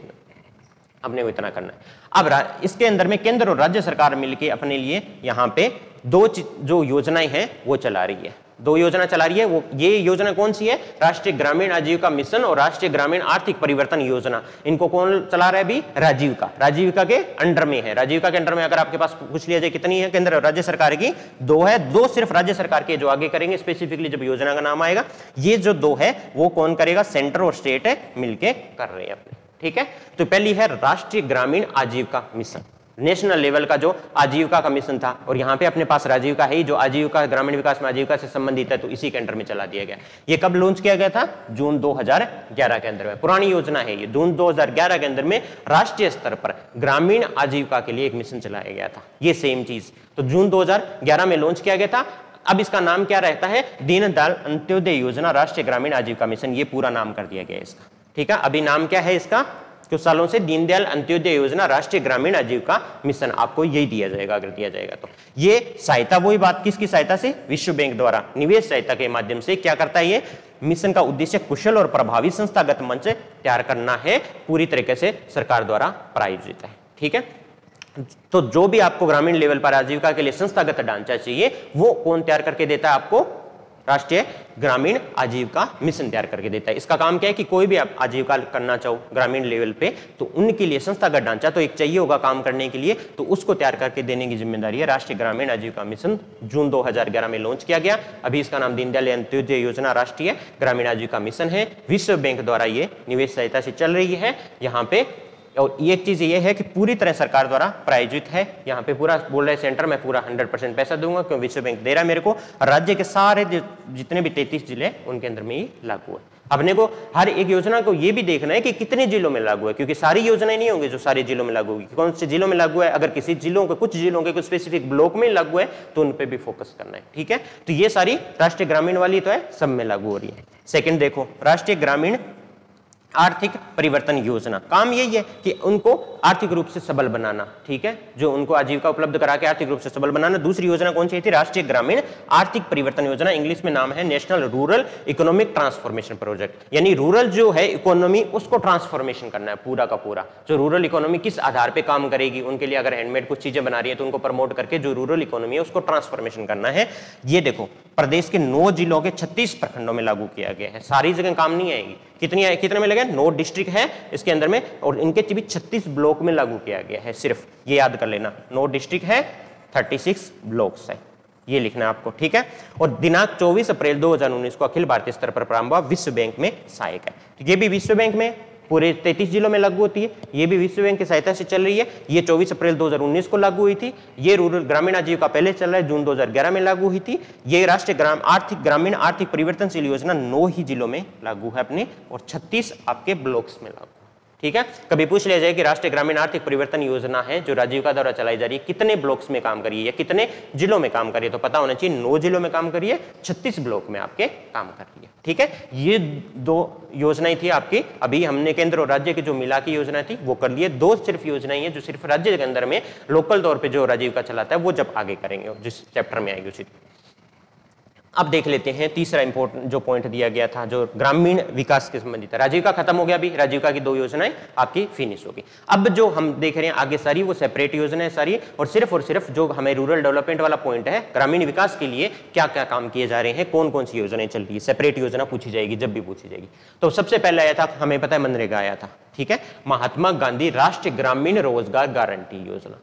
अपने को इतना करना है। अब इसके अंदर में केंद्र और राज्य सरकार मिलकर अपने लिए यहाँ पे दो जो योजनाएं हैं वो चला रही है, दो योजना चला रही है। वो ये योजना कौन सी है, राष्ट्रीय ग्रामीण आजीविका मिशन और राष्ट्रीय ग्रामीण आर्थिक परिवर्तन योजना। इनको कौन चला रहा है अभी, राजीविका, राजीविका के अंडर में है। राजीविका के अंडर में अगर आपके पास पूछ लिया जाए कितनी है केंद्र और राज्य सरकार की, दो है, दो सिर्फ राज्य सरकार के, जो आगे करेंगे स्पेसिफिकली जब योजना का नाम आएगा। ये जो दो है वो कौन करेगा, सेंटर और स्टेट है मिलके कर रहे हैं अपने। ठीक है, तो पहली है राष्ट्रीय ग्रामीण आजीविका मिशन, नेशनल लेवल का जो आजीविका का मिशन था, और यहाँ पे अपने पास राजीविका है जो आजीविका ग्रामीण विकास में आजीविका से संबंधित है, तो इसी के अंडर में चला दिया गया। ये कब लॉन्च किया गया था, जून 2011 के अंदर में। पुरानी योजना है ये, जून 2011 के अंदर में राष्ट्रीय स्तर पर ग्रामीण आजीविका के लिए एक मिशन चलाया गया था। ये सेम चीज तो जून 2011 में लॉन्च किया गया था। अब इसका नाम क्या रहता है, दीनदयाल अंत्योदय योजना राष्ट्रीय ग्रामीण आजीविका मिशन, ये पूरा नाम कर दिया गया इसका। ठीक है, अभी नाम क्या है इसका, कुछ सालों से दीनदयाल अंत्योदय योजना राष्ट्रीय ग्रामीण आजीविका मिशन, आपको यही दिया जाएगा अगर दिया जाएगा तो। ये सहायता वही बात किसकी सहायता से, विश्व बैंक द्वारा निवेश सहायता के माध्यम से क्या करता है ये मिशन का उद्देश्य कुशल और प्रभावी संस्थागत मंच तैयार करना है, पूरी तरीके से सरकार द्वारा प्रायोजित है। ठीक है, तो जो भी आपको ग्रामीण लेवल पर आजीविका के लिए संस्थागत ढांचा चाहिए वो कौन तैयार करके देता है आपको, राष्ट्रीय ग्रामीण आजीविका मिशन तैयार करके देता है। इसका काम क्या है कि कोई भी आप आजीविका करना चाहो ग्रामीण लेवल पे तो उनके लिए संस्थागत ढांचा तो एक चाहिए होगा काम करने के लिए, तो उसको तैयार करके देने की जिम्मेदारी है राष्ट्रीय ग्रामीण आजीविका मिशन। जून 2011 में लॉन्च किया गया। अभी इसका नाम दीनदयाल अंत्योदय योजना राष्ट्रीय ग्रामीण आजीविका मिशन है। विश्व बैंक द्वारा ये निवेश सहायता से चल रही है यहाँ पे। और एक चीज ये है कि पूरी तरह सरकार द्वारा प्रायोजित है। यहाँ पे पूरा बोल रहे सेंटर में पूरा 100% पैसा दूंगा क्योंकि विश्व बैंक दे रहा है मेरे को। राज्य के सारे जितने भी 33 जिले उनके अंदर में ही लागू है। अपने को हर एक योजना को ये भी देखना है कि कितने जिलों में लागू है, क्योंकि सारी योजनाएं नहीं होंगी जो सारे जिलों में लागू होगी। कौन से जिलों में लागू है, अगर किसी जिलों के कुछ जिलों के कुछ स्पेसिफिक ब्लॉक में लागू है तो उन पे भी फोकस करना है। ठीक है, तो ये सारी राष्ट्रीय ग्रामीण वाली तो है, सब में लागू हो रही है। सेकेंड देखो, राष्ट्रीय ग्रामीण आर्थिक परिवर्तन योजना, काम यही है कि उनको आर्थिक रूप से सबल बनाना। ठीक है, जो उनको आजीविका उपलब्ध करा के आर्थिक रूप से सबल बनाना। दूसरी योजना कौन सी थी, राष्ट्रीय ग्रामीण आर्थिक परिवर्तन योजना, इंग्लिश में नाम है national rural economic transformation project. यानी रूरल जो है इकोनॉमी उसको ट्रांसफॉर्मेशन करना है पूरा का पूरा। जो रूरल इकोनॉमी किस आधार पर काम करेगी, उनके लिए अगर हैंडमेड कुछ चीजें बना रही है तो उनको प्रमोट करके जो रूरल इकोनॉमी है उसको ट्रांसफॉर्मेशन करना है। ये देखो प्रदेश के 9 जिलों के 36 प्रखंडों में लागू किया गया है। सारी जगह काम नहीं आएगी, कितने में लगे, 9 डिस्ट्रिक्ट है इसके अंदर में और इनके भी 36 ब्लॉक में लागू किया गया है। सिर्फ ये याद कर लेना, 9 डिस्ट्रिक्ट है, 36 ब्लॉक्स है, ये लिखना है आपको। ठीक है, और दिनांक 24 अप्रैल 2019 को अखिल भारतीय स्तर पर प्रारंभ हुआ, विश्व बैंक में सहायक है। तो ये भी विश्व बैंक में पूरे 33 जिलों में लागू होती है। ये भी विश्व बैंक की सहायता से चल रही है। ये 24 अप्रैल 2019 को लागू हुई थी। ये रूरल ग्रामीण आजीविका पहले चल रहा है, जून 2011 में लागू हुई थी। ये राष्ट्रीय ग्रामीण आर्थिक परिवर्तनशील योजना 9 ही जिलों में लागू है अपने, और 36 आपके ब्लॉक्स में लागू। ठीक है। कभी पूछ लिया जाए कि राष्ट्रीय ग्रामीण आर्थिक परिवर्तन योजना है जो राजीव का द्वारा चलाई जा रही है, कितने ब्लॉक्स में काम करिए या कितने जिलों में काम करिए, तो पता होना चाहिए 9 जिलों में काम करिए, 36 ब्लॉक में आपके काम कर रही है। ठीक है, ये 2 योजनाएं थी आपकी। अभी हमने केंद्र और राज्य की जो मिला की योजना थी वो कर लिए। 2 सिर्फ योजनाएं हैं जो सिर्फ राज्य के अंदर में लोकल तौर पर जो राजीव का चलाता है, वो जब आगे करेंगे जिस चैप्टर में आएगी उसी। अब देख लेते हैं तीसरा इंपॉर्टेंट जो पॉइंट दिया गया था जो ग्रामीण विकास के संबंधित है। राजीव का खत्म हो गया, अभी राजीव का की 2 योजनाएं आपकी फिनिश होगी। अब जो हम देख रहे हैं आगे सारी वो सेपरेट योजनाएं सारी, और सिर्फ जो हमें रूरल डेवलपमेंट वाला पॉइंट है, ग्रामीण विकास के लिए क्या क्या काम किए जा रहे हैं, कौन कौन सी योजनाएं चल रही है, सेपरेट योजना पूछी जाएगी जब भी पूछी जाएगी। तो सबसे पहले आया था, हमें पता है मनरेगा आया था। ठीक है, महात्मा गांधी राष्ट्रीय ग्रामीण रोजगार गारंटी योजना,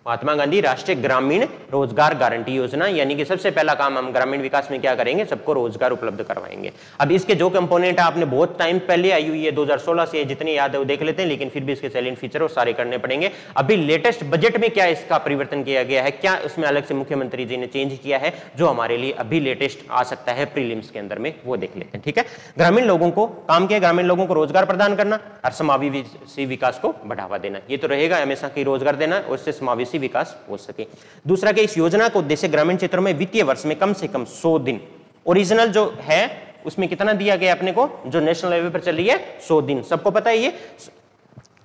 महात्मा गांधी राष्ट्रीय ग्रामीण रोजगार गारंटी योजना, यानी कि सबसे पहला काम हम ग्रामीण विकास में क्या करेंगे, सबको रोजगार उपलब्ध करवाएंगे। अब इसके जो कंपोनेंट है आपने बहुत टाइम पहले आई हुई है, 2016 से जितनी याद है वो देख लेते हैं, लेकिन फिर भी इसके सैलेंट फीचर और सारे करने पड़ेंगे। अभी लेटेस्ट बजट में क्या इसका परिवर्तन किया गया है, क्या इसमें अलग से मुख्यमंत्री जी ने चेंज किया है जो हमारे लिए अभी लेटेस्ट आ सकता है प्रीलिम्स के अंदर में, वो देख लेते हैं। ठीक है, ग्रामीण लोगों को काम किया, ग्रामीण लोगों को रोजगार प्रदान करना और समावेशी विकास को बढ़ावा देना, ये तो रहेगा हमेशा की रोजगार देना और उससे समावेशी विकास हो सके। दूसरा कि इस योजना को उद्देश्य ग्रामीण क्षेत्रों में वित्तीय वर्ष में कम से कम 100 दिन, ओरिजिनल जो है उसमें कितना दिया गया अपने को, जो नेशनल लेवल पर चल रही है 100 दिन, सबको पता है ये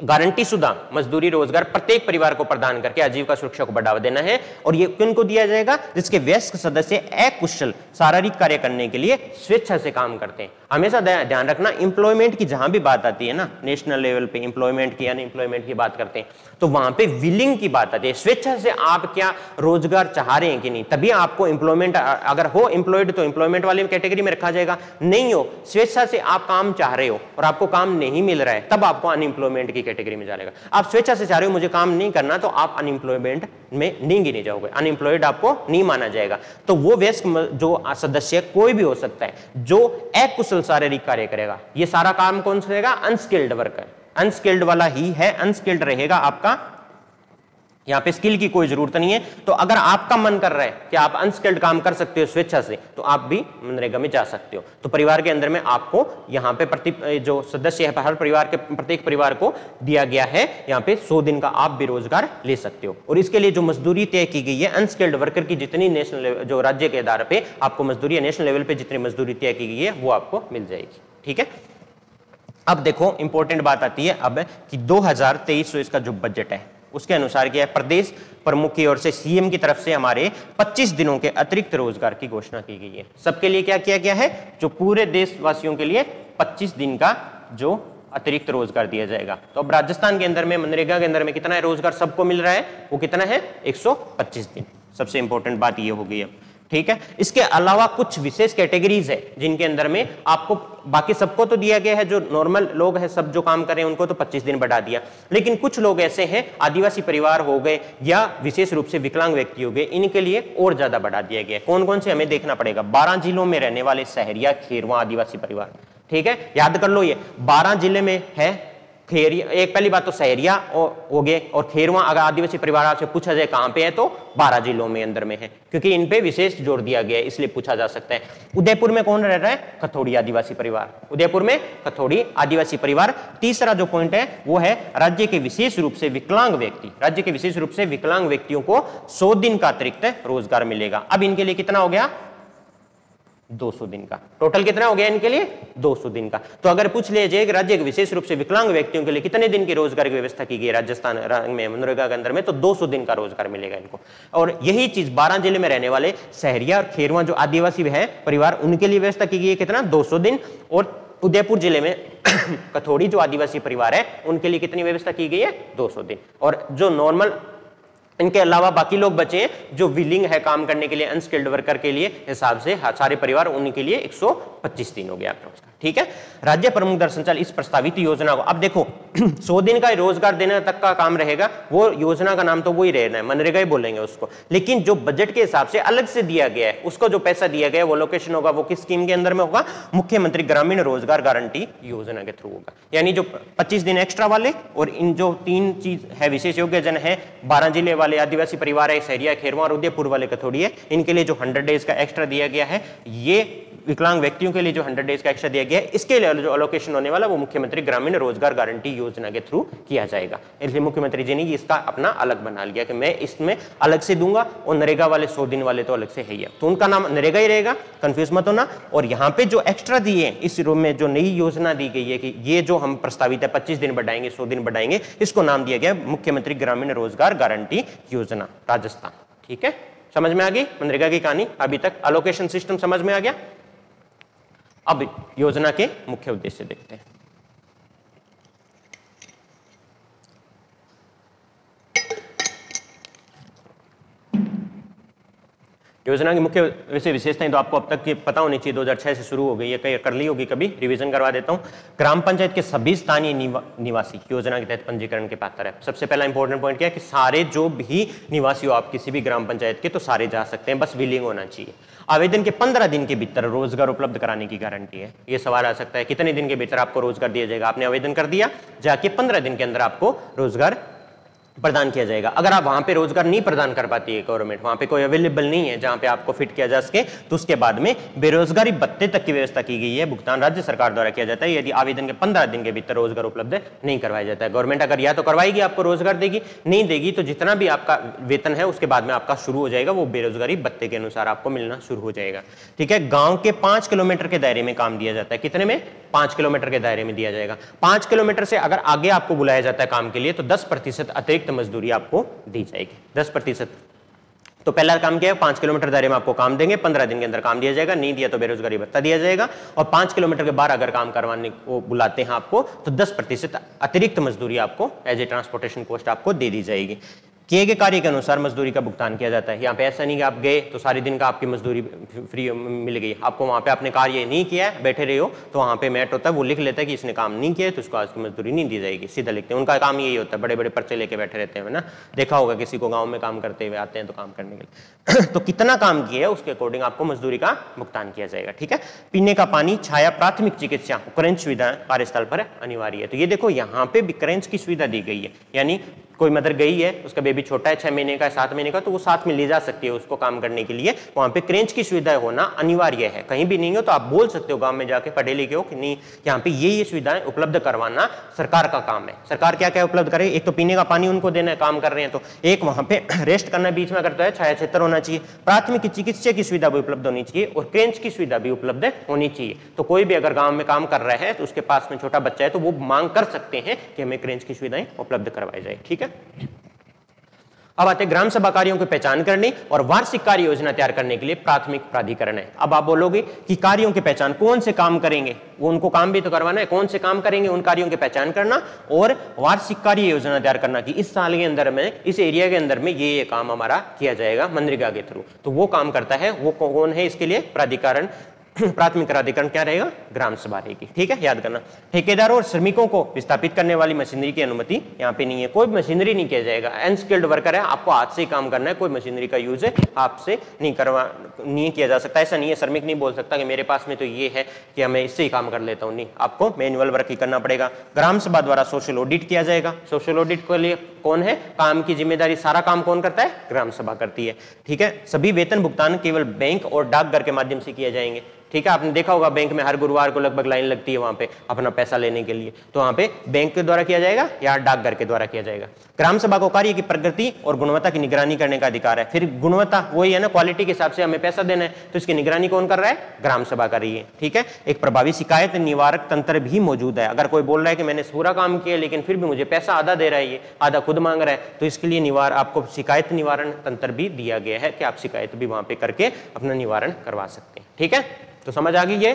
गारंटी शुदा मजदूरी रोजगार प्रत्येक परिवार को प्रदान करके आजीविका सुरक्षा को बढ़ावा देना है। और ये किनको दिया जाएगा, जिसके वयस्क सदस्य अकुशल शारीरिक कार्य करने के लिए स्वेच्छा से काम करते हैं। हमेशा ध्यान रखना, एम्प्लॉयमेंट की जहां भी बात आती है ना, नेशनल लेवल पे एम्प्लॉयमेंट की अनएम्प्लॉयमेंट की बात करते हैं, तो वहां पे विलिंग की बात आती है, स्वेच्छा से आप क्या रोजगार चाह रहे हैं कि नहीं, तभी आपको एम्प्लॉयमेंट, अगर हो एम्प्लॉयड तो एम्प्लॉयमेंट वाले कैटेगरी में रखा जाएगा, नहीं हो स्वेच्छा से आप काम चाह रहे हो और आपको काम नहीं मिल रहा है, तब आपको अनएम्प्लॉयमेंट की कैटेगरी में जाएगा। आप स्वेच्छा से चाह रहे हो मुझे काम नहीं करना, तो आप अनएम्प्लॉयमेंट में नहीं गिने जाओगे, अनएम्प्लॉयड आपको नहीं माना जाएगा। तो वो वयस्क जो सदस्य कोई भी हो सकता है जो अकुशल शारीरिक कार्य करेगा, ये सारा काम कौन सा रहेगा, अनस्किल्ड वर्कर, अनस्किल्ड वाला ही है, अनस्किल्ड रहेगा आपका, यहां पे स्किल की कोई जरूरत नहीं है। तो अगर आपका मन कर रहा है कि आप अनस्किल्ड काम कर सकते हो स्वेच्छा से, तो आप भी मनरेगा में जा सकते हो। तो परिवार के अंदर में आपको यहाँ पे जो सदस्य है हर परिवार के प्रत्येक परिवार को दिया गया है, यहाँ पे 100 दिन का आप भी रोजगार ले सकते हो। और इसके लिए जो मजदूरी तय की गई है अनस्किल्ड वर्कर की, जितनी नेशनल जो राज्य के आधार पे आपको मजदूरी, नेशनल लेवल पे जितनी मजदूरी तय की गई है वो आपको मिल जाएगी। ठीक है, अब देखो इंपॉर्टेंट बात आती है अब कि 2023 का जो बजट है उसके अनुसार क्या है, प्रदेश प्रमुख की ओर से सीएम की तरफ से हमारे 25 दिनों के अतिरिक्त रोजगार की घोषणा की गई है। सबके लिए क्या किया गया है, जो पूरे देशवासियों के लिए 25 दिन का जो अतिरिक्त रोजगार दिया जाएगा। तो अब राजस्थान के अंदर में मनरेगा के अंदर में कितना है रोजगार सबको मिल रहा है, वो कितना है 125 दिन। सबसे इंपॉर्टेंट बात ये हो गई अब। ठीक है, इसके अलावा कुछ विशेष कैटेगरीज है जिनके अंदर में आपको, बाकी सबको तो दिया गया है, जो नॉर्मल लोग हैं सब जो काम कर रहे हैं उनको तो 25 दिन बढ़ा दिया, लेकिन कुछ लोग ऐसे हैं आदिवासी परिवार हो गए या विशेष रूप से विकलांग व्यक्ति हो गए, इनके लिए और ज्यादा बढ़ा दिया गया है। कौन कौन से हमें देखना पड़ेगा, 12 जिलों में रहने वाले सहरिया खेरवा आदिवासी परिवार। ठीक है, याद कर लो ये 12 जिले में है खेरिया, एक पहली बात तो सहरिया हो गए, और खेरवा अगर आदिवासी परिवार से पूछा जाए कहां पे है तो 12 जिलों में अंदर में है, क्योंकि इन पे विशेष जोर दिया गया है इसलिए पूछा जा सकता है। उदयपुर में कौन रह रहा है, खथोड़ी आदिवासी परिवार, उदयपुर में खथोड़ी आदिवासी परिवार। तीसरा जो पॉइंट है वो है राज्य के विशेष रूप से विकलांग व्यक्ति, राज्य के विशेष रूप से विकलांग व्यक्तियों को 100 दिन का अतिरिक्त रोजगार मिलेगा। अब इनके लिए कितना हो गया, 200 दिन का। टोटल कितना हो गया इनके लिए, 200 दिन का। तो अगर पूछ लिया जाए कि राज्य के विशेष रूप से विकलांग व्यक्तियों के लिए कितने दिन की रोजगार की व्यवस्था की गई राजस्थान में मनरेगा के अंदर में, तो 200 दिन का रोजगार मिलेगा इनको। और यही चीज 12 जिले में रहने वाले सहरिया और खेरवा जो आदिवासी है परिवार, उनके लिए व्यवस्था की गई है कितना, 200 दिन। और उदयपुर जिले में कथोड़ी जो आदिवासी परिवार है उनके लिए कितनी व्यवस्था की गई है, 200 दिन। और जो नॉर्मल, इनके अलावा बाकी लोग बचे हैं जो विलिंग है काम करने के लिए, अनस्किल्ड वर्कर के लिए हिसाब से सारे परिवार, उनके लिए 125 दिन हो गया आपका उसका। ठीक है, राज्य प्रमुख द्वारा संचालित इस प्रस्तावित योजना को, अब देखो 100 दिन का रोजगार देने तक का काम रहेगा, वो योजना का नाम तो वही रहना है, मनरेगा ही बोलेंगे उसको, लेकिन जो बजट के हिसाब से अलग से दिया गया है उसको जो पैसा दिया गया है वो लोकेशन होगा, वो किस स्कीम के अंदर में होगा, मुख्यमंत्री ग्रामीण रोजगार गारंटी योजना के थ्रू होगा। यानी जो 25 दिन एक्स्ट्रा वाले और इन जो 3 चीज है विशेष योग्य जन है, 12 जिले वाले आदिवासी परिवार है सहरिया खेरवा और उदयपुर वाले कथोड़ी है, इनके लिए जो 100 डेज का एक्स्ट्रा दिया गया है, ये विकलांग व्यक्तियों के लिए जो 100 डेज का एक्स्ट्रा दिया गया गया है, इसके लिए जो अलोकेशन होने वाला वो मुख्यमंत्री ग्रामीण रोजगार गारंटी योजना के थ्रू किया जाएगा। इसलिए मुख्यमंत्री जी ने इसका अपना अलग बना लिया कि मैं इसमें अलग से दूंगा और नरेगा वाले 100 दिन वाले तो अलग से है ही, तो उनका नाम नरेगा ही रहेगा, कंफ्यूज मत होना। और यहाँ पे जो एक्स्ट्रा दिए हैं इस रूम में जो नई योजना दी गई है कि ये जो हम प्रस्तावित है 25 दिन बढ़ाएंगे 100 दिन बढ़ाएंगे, इसको नाम दिया गया मुख्यमंत्री ग्रामीण रोजगार गारंटी योजना राजस्थान। ठीक है, समझ में आ गई मनरेगा की कहानी। अभी तक अलोकेशन सिस्टम समझ में आ गया। अब योजना के मुख्य उद्देश्य देखते हैं। योजना की मुख्य विशेषताएं तो आपको अब तक की पता होनी चाहिए, 2006 से शुरू हो गई है, कहीं कर ली होगी, कभी रिवीजन करवा देता हूं। ग्राम पंचायत के सभी स्थानीय निवासी योजना के तहत पंजीकरण के पात्र है। सबसे पहला इंपॉर्टेंट पॉइंट क्या है कि सारे जो भी निवासी हो आप किसी भी ग्राम पंचायत के, तो सारे जा सकते हैं, बस विलिंग होना चाहिए। आवेदन के 15 दिन के भीतर रोजगार उपलब्ध कराने की गारंटी है। ये सवाल आ सकता है कितने दिन के भीतर आपको रोजगार दिया जाएगा। आपने आवेदन कर दिया, जाके 15 दिन के अंदर आपको रोजगार प्रदान किया जाएगा। अगर आप वहां पे रोजगार नहीं प्रदान कर पाती है गवर्नमेंट, वहां पे कोई अवेलेबल नहीं है जहां पे आपको फिट किया जा सके, तो उसके बाद में बेरोजगारी भत्ते तक की व्यवस्था की गई है। भुगतान राज्य सरकार द्वारा किया जाता है यदि आवेदन के 15 दिन के भीतर रोजगार उपलब्ध नहीं करवाया जाता है। गवर्नमेंट अगर या तो करवाएगी, आपको रोजगार देगी, नहीं देगी तो जितना भी आपका वेतन है उसके बाद में आपका शुरू हो जाएगा, वो बेरोजगारी भत्ते के अनुसार आपको मिलना शुरू हो जाएगा। ठीक है, गांव के 5 किलोमीटर के दायरे में काम दिया जाता है। कितने में? 5 किलोमीटर के दायरे में दिया जाएगा। 5 किलोमीटर से अगर आगे आपको बुलाया जाता है काम के लिए तो 10% अतिरिक्त मजदूरी आपको दी जाएगी, 10%। तो पहला काम क्या है, 5 किलोमीटर दायरे में आपको काम देंगे, 15 दिन के अंदर काम दिया जाएगा, नहीं दिया तो बेरोजगारी भत्ता दिया जाएगा। और 5 किलोमीटर के बाहर अगर काम करवाने को बुलाते हैं आपको तो 10% अतिरिक्त मजदूरी आपको एज ए ट्रांसपोर्टेशन कॉस्ट आपको दे दी जाएगी। किए गए कार्य के अनुसार मजदूरी का भुगतान किया जाता है। यहाँ पे ऐसा नहीं कि आप गए तो सारे दिन का आपकी मजदूरी फ्री मिल गई, आपको वहाँ पे आपने कार्य नहीं किया है, बैठे रहे हो, तो वहाँ पे मैट होता है, वो लिख लेता है कि इसने काम नहीं किया है तो उसको आज की मजदूरी नहीं दी जाएगी, सीधा लिखते हैं। उनका काम यही होता है, बड़े बड़े पर्चे लेके बैठे रहते हैं ना, देखा होगा किसी को गाँव में काम करते हुए आते हैं तो काम करने के लिए तो कितना काम किया है उसके अकॉर्डिंग आपको मजदूरी का भुगतान किया जाएगा। ठीक है, पीने का पानी, छाया, प्राथमिक चिकित्सा, क्रंच सुविधा कार्यस्थल पर अनिवार्य है। तो ये देखो यहाँ पे भी क्रंच की सुविधा दी गई है, यानी कोई मदर गई है, उसका बेबी छोटा है, 6 महीने का, 7 महीने का, तो वो साथ में ले जा सकती है उसको काम करने के लिए। वहां पे क्रेंच की सुविधा होना अनिवार्य है। कहीं भी नहीं हो तो आप बोल सकते हो गांव में जाके, पढ़े लिखे हो कि नहीं, यहाँ पे ये सुविधाएं उपलब्ध करवाना सरकार का काम है। सरकार क्या क्या उपलब्ध करे, एक तो पीने का पानी उनको देना है, काम कर रहे हैं तो, एक वहां पे रेस्ट करना बीच में करता है, छाया क्षेत्र होना चाहिए, प्राथमिक चिकित्सा की सुविधा भी उपलब्ध होनी चाहिए और क्रेंच की सुविधा भी उपलब्ध होनी चाहिए। तो कोई भी अगर गाँव में काम कर रहा है तो उसके पास में छोटा बच्चा है तो वो मांग कर सकते हैं कि हमें क्रेंच की सुविधाएं उपलब्ध करवाई जाए। ठीक है, अब आते ग्राम सभा कार्यों की पहचान करने और वार्षिक कार्य योजना तैयार करने के लिए प्राथमिक प्राधिकरण है। अब आप बोलोगे कि कार्यों की पहचान, कौन से काम करेंगे, वो उनको काम भी तो करवाना है, कौन से काम करेंगे उन कार्यों की पहचान करना और वार्षिक कार्य योजना तैयार करना कि इस साल के अंदर में, इस एरिया के अंदर में ये काम हमारा किया जाएगा मनरेगा के थ्रू। तो वो काम करता है, वो कौन है, इसके लिए प्राधिकरण, प्राथमिक प्राधिकरण क्या रहेगा, ग्राम सभा रहेगी। ठीक है, याद करना। ठेकेदारों और श्रमिकों को विस्थापित करने वाली मशीनरी की अनुमति यहाँ पे नहीं है, कोई मशीनरी नहीं किया जाएगा। अनस्किल्ड वर्कर है, आपको हाथ से ही काम करना है, कोई मशीनरी का यूज है आपसे नहीं किया जा सकता। ऐसा नहीं है, श्रमिक नहीं बोल सकता कि मेरे पास में तो ये है कि हमें इससे ही काम कर लेता हूँ, नहीं, आपको मैनुअल वर्क ही करना पड़ेगा। ग्राम सभा द्वारा सोशल ऑडिट किया जाएगा। सोशल ऑडिट के लिए कौन है, काम की जिम्मेदारी, सारा काम कौन करता है, ग्राम सभा करती है। ठीक है, सभी वेतन भुगतान केवल बैंक और डाकघर के माध्यम से किए जाएंगे। ठीक है, आपने देखा होगा बैंक में हर गुरुवार को लगभग लाइन लगती है वहां पे अपना पैसा लेने के लिए, तो वहां पे बैंक के द्वारा किया जाएगा या डाकघर के द्वारा किया जाएगा। ग्राम सभा को कार्य की प्रगति और गुणवत्ता की निगरानी करने का अधिकार है। फिर गुणवत्ता वही है ना, क्वालिटी के हिसाब से हमें पैसा देना है, तो इसकी निगरानी कौन कर रहा है, ग्राम सभा कर रही है। ठीक है, एक प्रभावी शिकायत निवारक तंत्र भी मौजूद है। अगर कोई बोल रहा है कि मैंने पूरा काम किया लेकिन फिर भी मुझे पैसा आधा दे रहा है, ये आधा खुद मांग रहा है, तो इसके लिए आपको शिकायत निवारण तंत्र भी दिया गया है कि आप शिकायत भी वहां पे करके अपना निवारण करवा सकते हैं। ठीक है, तो समझ आ गई, ये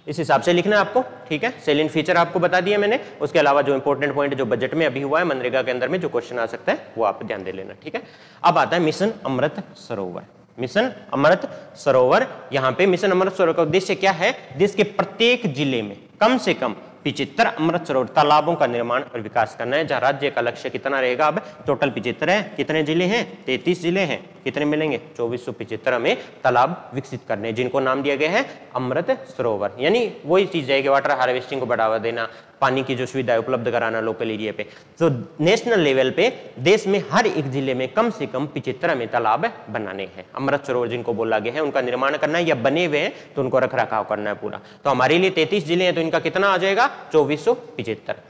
इस हिसाब से लिखना है आपको। ठीक है, सेलिएंट फीचर आपको बता दिया मैंने, उसके अलावा जो इंपॉर्टेंट पॉइंट जो बजट में अभी हुआ है मनरेगा के अंदर में जो क्वेश्चन आ सकता है वो आप ध्यान दे लेना। ठीक है, अब आता है मिशन अमृत सरोवर। मिशन अमृत सरोवर, यहाँ पे मिशन अमृत सरोवर का उद्देश्य क्या है, देश के प्रत्येक जिले में कम से कम 75 अमृत सरोवर तालाबों का निर्माण और विकास करना है। जहां राज्य का लक्ष्य कितना रहेगा, अब टोटल 75 है, कितने जिले हैं, 33 जिले हैं, कितने मिलेंगे, 2475 में तालाब विकसित करने, जिनको नाम दिया गया है अमृत सरोवर। यानी वही चीज है कि वाटर हार्वेस्टिंग को बढ़ावा देना, पानी की जो सुविधा उपलब्ध कराना लोकल एरिया पे। तो नेशनल लेवल पे देश में हर एक जिले में कम से कम 75 में तालाब बनाने हैं। अमृत सरोवर जिनको बोला गया है उनका निर्माण करना है, या बने हुए हैं तो उनको रख रखाव करना है पूरा। तो हमारे लिए 33 जिले हैं, तो इनका कितना आ जाएगा 2475।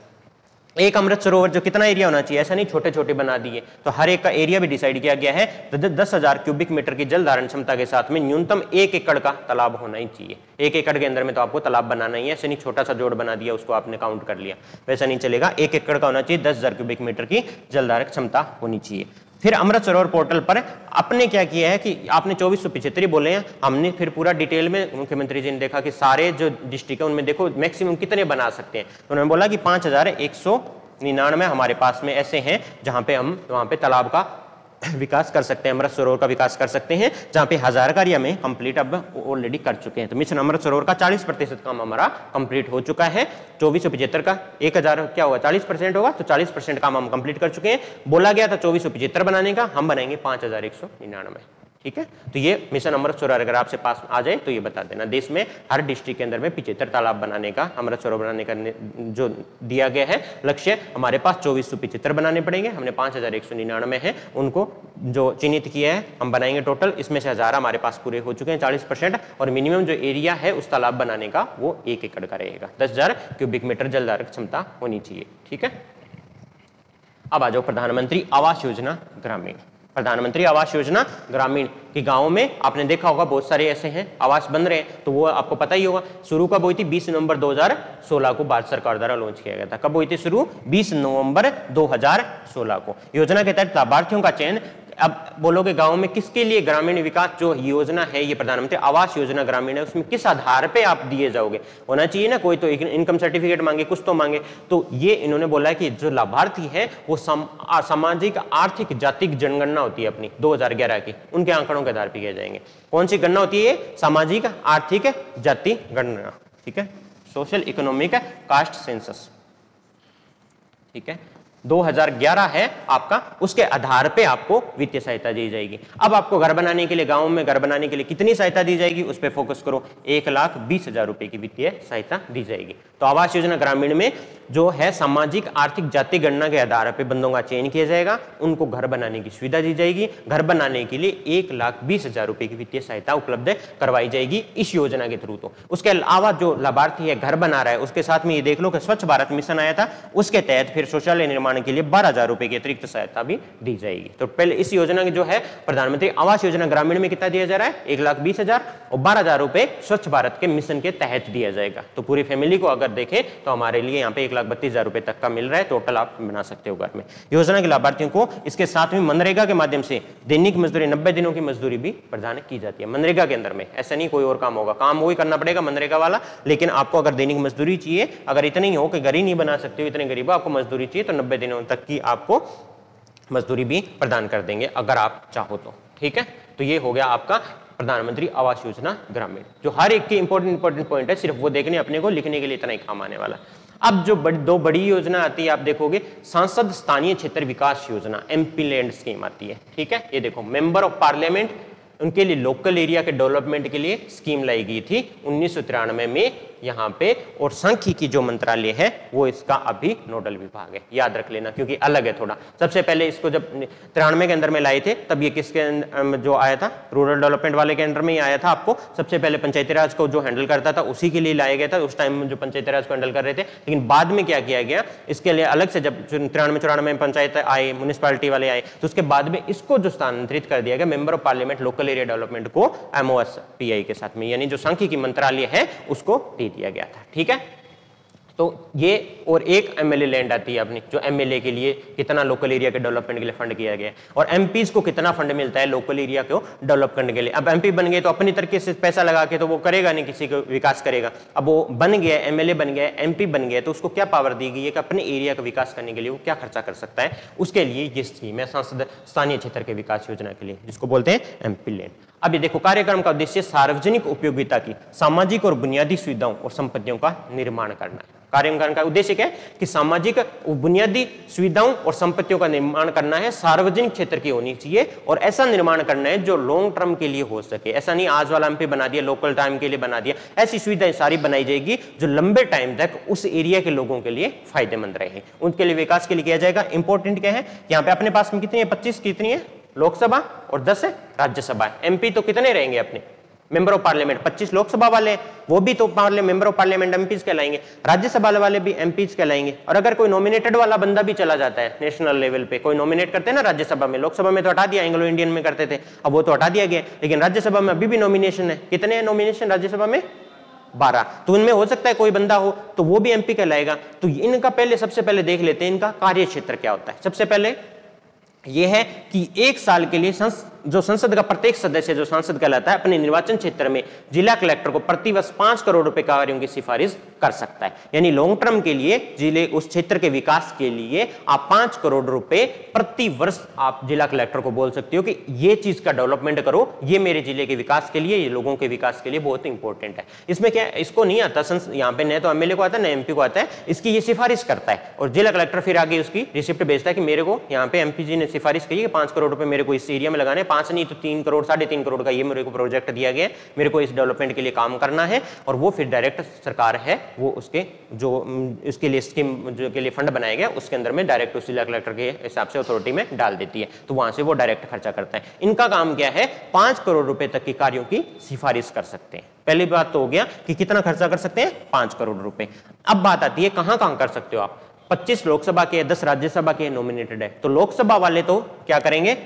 एक अमृत सरोवर जो कितना एरिया होना चाहिए, ऐसा नहीं छोटे छोटे बना दिए, तो हर एक का एरिया भी डिसाइड किया गया है। तो 10,000 क्यूबिक मीटर की जल धारण क्षमता के साथ में न्यूनतम 1 एकड़ का तालाब होना ही चाहिए। 1 एकड़ के अंदर में तो आपको तालाब बनाना ही है, ऐसे नहीं छोटा सा जोड़ बना दिया उसको आपने काउंट कर लिया, वैसा नहीं चलेगा। 1 एकड़ का होना चाहिए, 10,000 क्यूबिक मीटर की जल धारण क्षमता होनी चाहिए। फिर अमृत सरोवर पोर्टल पर आपने क्या किया है कि आपने 2475 बोले हैं, हमने फिर पूरा डिटेल में मुख्यमंत्री जी ने देखा कि सारे जो डिस्ट्रिक्ट है उनमें देखो मैक्सिमम कितने बना सकते हैं, तो उन्होंने बोला कि 5199 हमारे पास में ऐसे हैं जहां पे हम वहां पे तालाब का विकास कर सकते हैं, अमृत सरोवर का विकास कर सकते हैं, जहां पे 1000 कार्य में कंप्लीट अब ऑलरेडी कर चुके हैं। तो मिशन अमृत सरोवर का 40% काम हमारा कंप्लीट हो चुका है। 2475 का 1000 क्या होगा 40% होगा, तो 40% काम हम कंप्लीट कर चुके हैं। बोला गया था 2475 बनाने का, हम बनाएंगे 5199। ठीक है, तो ये मिशन अमृत सरोवर अगर आपसे पास आ जाए तो ये बता देना। देश में हर डिस्ट्रिक्ट के अंदर में 75 तालाब बनाने का, अमृत सरोवर बनाने का जो दिया गया है लक्ष्य, हमारे पास 2475 बनाने पड़ेंगे। हमने 5199 है उनको जो चिन्हित किया है, हम बनाएंगे टोटल। इसमें से 1000 हमारे पास पूरे हो चुके हैं 40%, और मिनिमम जो एरिया है उस तालाब बनाने का वो 1 एकड़ का रहेगा। 10,000 क्यूबिक मीटर जल धारण क्षमता होनी चाहिए। ठीक है, अब आ जाओ प्रधानमंत्री आवास योजना ग्रामीण। प्रधानमंत्री आवास योजना ग्रामीण के गांवों में आपने देखा होगा बहुत सारे ऐसे हैं आवास बन रहे हैं, तो वो आपको पता ही होगा। शुरू कब हुई थी, 20 नवंबर 2016 को भारत सरकार द्वारा लॉन्च किया गया था। कब हुई थी शुरू, 20 नवंबर 2016 को। योजना के तहत लाभार्थियों का चयन, अब बोलोगे गांव में किसके लिए ग्रामीण विकास जो योजना है ये प्रधानमंत्री आवास योजना ग्रामीण है, उसमें किस आधार पे आप दिए जाओगे, होना चाहिए ना, कोई तो इनकम सर्टिफिकेट मांगे, कुछ तो मांगे। तो ये इन्होंने बोला है कि जो लाभार्थी है वो सामाजिक आर्थिक जातिक जनगणना होती है अपनी 2011 की, उनके आंकड़ों के आधार पर किए जाएंगे। कौन सी गणना होती है, सामाजिक आर्थिक जाति गणना। ठीक है, सोशल इकोनॉमिक कास्ट सेंसस। ठीक है, 2011 है आपका, उसके आधार पे आपको वित्तीय सहायता दी जाएगी। अब आपको घर बनाने के लिए, गांव में घर बनाने के लिए कितनी सहायता दी जाएगी उस पे फोकस करो, 1,20,000 रुपए की वित्तीय सहायता दी जाएगी। तो आवास योजना ग्रामीण में जो है सामाजिक आर्थिक जाति गणना के आधार पे बंदों का चयन किया जाएगा, उनको घर बनाने की सुविधा दी जाएगी। घर बनाने के लिए 1,20,000 रुपए की वित्तीय सहायता उपलब्ध करवाई जाएगी इस योजना के थ्रू। तो उसके अलावा जो लाभार्थी है घर बना रहा है, उसके साथ में ये देख लो कि स्वच्छ भारत मिशन आया था, उसके तहत फिर शौचालय निर्माण के लिए 12,000 रुपए की अतिरिक्त सहायता भी दी जाएगी। तो पहले इस योजना की जो है प्रधानमंत्री आवास योजना ग्रामीण में कितना दिया जा रहा है, 1,20,000 और 12,000 रुपए स्वच्छ भारत के मिशन के तहत दिया जाएगा। तो पूरी फैमिली को अगर देखें तो हमारे लिए यहाँ पे 1,32,000 रुपए तक का मिल रहा है, टोटल आप बना सकते हो घर में। योजना के लाभार्थियों को इसके साथ में मनरेगा के माध्यम से दैनिक मजदूरी 90 दिनों की मजदूरी भी प्रदान की जाती है मनरेगा के अंदर में। ऐसा नहीं कोई और काम होगा, काम वही करना पड़ेगा मनरेगा वाला, लेकिन आपको अगर दैनिक मजदूरी चाहिए, अगर इतने ही हो कि घर ही नहीं बना सकते हो, इतने गरीब हो, आपको मजदूरी चाहिए, तो 90 दिनों तक की आपको मजदूरी भी प्रदान कर देंगे अगर आप चाहो तो। ठीक है, तो ये हो गया आपका प्रधानमंत्री आवास योजना ग्रामीण, जो हर एक की इंपॉर्टेंट पॉइंट है, सिर्फ वो देखने अपने को लिखने के लिए इतना ही काम आने वाला। अब जो दो बड़ी योजना आती है आप देखोगे, सांसद स्थानीय क्षेत्र विकास योजना, एमपी लैंड स्कीम आती है। ठीक है, ये देखो मेंबर ऑफ पार्लियामेंट उनके लिए लोकल एरिया के डेवलपमेंट के लिए स्कीम लाई गई थी 1993 में यहाँ पे, और सांख्यिकी जो मंत्रालय है वो इसका अभी नोडल विभाग है, याद रख लेना क्योंकि अलग है थोड़ा। सबसे पहले इसको जब 93 के अंदर में लाए थे तब ये किसके जो आया था, रूरल डेवलपमेंट वाले के अंडर में ही आया था। आपको सबसे पहले पंचायती राज को जो हैंडल करता था उसी के लिए लाया गया था, उस टाइम जो पंचायती राज को हैंडल कर रहे थे। लेकिन बाद में क्या किया गया, इसके लिए अलग से जब 93-94 में पंचायत आए, म्यूनिसिपालिटी वाले आए, तो उसके बाद में इसको जो स्थानांतरित कर दिया गया member of parliament local area development को MOSPI के साथ में, यानी जो सांख्यिकी मंत्रालय है उसको दे दिया गया था। ठीक है, तो ये और एक MLA लैंड आती है अपनी, जो MLA के लिए कितना लोकल एरिया के डेवलपमेंट के लिए फंड किया गया है, और MPs को कितना फंड मिलता है लोकल एरिया को डेवलप करने के लिए। अब MP बन गए तो अपनी तरीके से पैसा लगा के तो वो करेगा नहीं, किसी को विकास करेगा। अब वो बन गया, MLA बन गया, MP बन गया, तो उसको क्या पावर दी गई है कि अपने एरिया का विकास करने के लिए वो क्या खर्चा कर सकता है, उसके लिए ये स्कीम है सांसद स्थानीय क्षेत्र के विकास योजना के लिए, जिसको बोलते हैं MP लैंड। अब ये देखो, कार्यक्रम का उद्देश्य सार्वजनिक उपयोगिता की सामाजिक और बुनियादी सुविधाओं और संपत्तियों का निर्माण करना है। कार्यक्रम का उद्देश्य क्या है कि सामाजिक बुनियादी सुविधाओं और संपत्तियों का निर्माण करना है, सार्वजनिक क्षेत्र की होनी चाहिए और ऐसा निर्माण करना है जो लॉन्ग टर्म के लिए हो सके। ऐसा नहीं आज वाला एमपी बना दिया, लोकल टाइम के लिए बना दिया। ऐसी सुविधाएं सारी बनाई जाएगी जो लंबे टाइम तक उस एरिया के लोगों के लिए फायदेमंद रहे, उनके लिए विकास के लिए किया जाएगा। इंपॉर्टेंट क्या है, यहाँ पे अपने पास में कितनी है, 25 कितनी है लोकसभा और 10 है राज्यसभा। एमपी तो कितने रहेंगे अपने मेंबर ऑफ पार्लियामेंट, 25 लोकसभा वाले वो भी तो मेंबर ऑफ पार्लियामेंट एमपीज कहलाएंगे, राज्यसभा वाले भी एमपीज कहलाएंगे। और अगर कोई नॉमिनेटेड वाला बंदा भी चला जाता है नेशनल लेवल पे, कोई नॉमिनेट करते हैं ना राज्यसभा में, लोकसभा में तो हटा दिया, एंग्लो इंडियन में करते थे, अब वो तो हटा दिया गया, लेकिन राज्यसभा में अभी भी नॉमिनेशन है। कितने हैं नॉमिनेशन राज्यसभा में? 12। तो उनमें हो सकता है कोई बंदा हो तो वो भी एमपी कहलाएगा। तो इनका पहले सबसे पहले देख लेते हैं इनका कार्य क्षेत्र क्या होता है। सबसे पहले यह है कि 1 साल के लिए जो संसद का प्रत्येक सदस्य जो सांसद कहलाता है अपने निर्वाचन क्षेत्र में जिला कलेक्टर को प्रतिवर्ष 5 करोड़ रुपए कार्यों की सिफारिश कर सकता है। यानी लॉन्ग टर्म के लिए जिले उस क्षेत्र के विकास के लिए आप 5 करोड़ रुपए प्रति वर्ष आप जिला कलेक्टर को बोल सकते हो कि ये चीज का डेवलपमेंट करो, ये मेरे जिले के विकास के लिए, ये लोगों के विकास के लिए बहुत इंपॉर्टेंट है। इसमें क्या इसको नहीं आता, यहाँ पे न तो एमएलए को आता है न एमपी को आता है, इसकी ये सिफारिश करता है और जिला कलेक्टर फिर आगे उसकी रिसिप्ट भेजता है कि मेरे को यहाँ पे एमपी जी ने सिफारिश की है 5 करोड़ रुपए मेरे को इस एरिया में लगाने, 5 नहीं तो 3 करोड़ 3.5 करोड़ का ये मेरे को प्रोजेक्ट दिया गया है, मेरे को इस डेवलपमेंट के लिए काम करना है। और वो फिर डायरेक्ट सरकार है वो उसके जो इसके लिए स्कीम जो के लिए फंड बनाया गया उसके अंदर में डायरेक्ट उस जिला कलेक्टर के हिसाब से अथॉरिटी में डाल देती है, तो वहां से वो डायरेक्ट खर्चा करता है। इनका काम क्या है, 5 करोड़ रुपए तक के कार्यों की सिफारिश कर सकते हैं। पहली बात तो हो गया कि कितना खर्चा कर सकते हैं, 5 करोड़ रुपए। अब बात आती है कहां कहां कर सकते हो आप। 25 लोकसभा के, 10 राज्यसभा के नॉमिनेटेड है, तो लोकसभा वाले तो क्या करेंगे,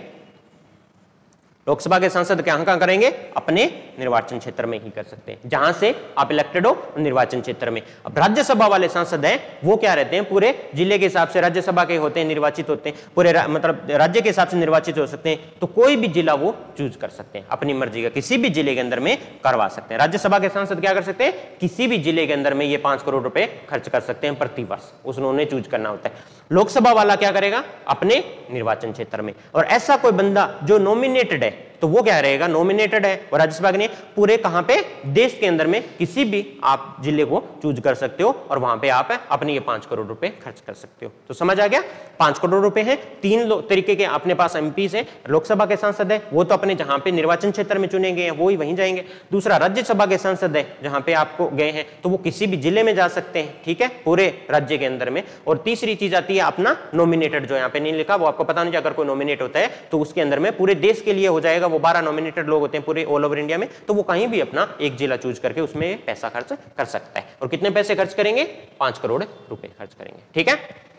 लोकसभा के सांसद कहां करेंगे, अपने निर्वाचन क्षेत्र में ही कर सकते हैं जहां से आप इलेक्टेड हो निर्वाचन क्षेत्र में। अब राज्यसभा वाले सांसद हैं वो क्या रहते हैं, पूरे जिले के हिसाब से राज्यसभा के होते हैं, निर्वाचित होते हैं, पूरे मतलब राज्य के हिसाब से निर्वाचित हो सकते हैं। तो कोई भी जिला वो चूज कर सकते हैं, अपनी मर्जी का किसी भी जिले के अंदर में करवा सकते हैं। राज्यसभा के सांसद क्या कर सकते हैं, किसी भी जिले के अंदर में ये 5 करोड़ रुपए खर्च कर सकते हैं प्रति वर्ष, उन्होंने चूज करना होता है। लोकसभा वाला क्या करेगा, अपने निर्वाचन क्षेत्र में। और ऐसा कोई बंदा जो नॉमिनेटेड है तो वो क्या रहेगा, नॉमिनेटेड है और राज्यसभा के लिए पूरे कहां पे, देश के अंदर में किसी भी आप जिले को चूज कर सकते हो और वहां पे आप अपने ये 5 करोड़ रुपए खर्च कर सकते हो। तो समझ आ गया, 5 करोड़ रुपए हैं। 3 तरीके के अपने पास एमपी है, लोकसभा के सांसद है वो तो अपने जहां पे निर्वाचन क्षेत्र में चुने गए हैं वो ही वहीं जाएंगे। दूसरा राज्यसभा के सांसद है जहां पे आपको गए हैं तो वो किसी भी जिले में जा सकते हैं, ठीक है, पूरे राज्य के अंदर में। और तीसरी चीज आती है अपना नॉमिनेटेड, जो यहाँ पे नहीं लिखा वो आपको पता नहीं, अगर कोई नॉमिनेट होता है तो उसके अंदर में पूरे देश के लिए हो जाएगा, वो 12 नॉमिनेटेड लोग होते हैं पूरे ऑल ओवर इंडिया में, तो वो कहीं भी अपना एक जिला चूज करके उसमें पैसा खर्च कर सकता है। और कितने पैसे खर्च करेंगे, 5 करोड़ रुपए खर्च करेंगे, ठीक है।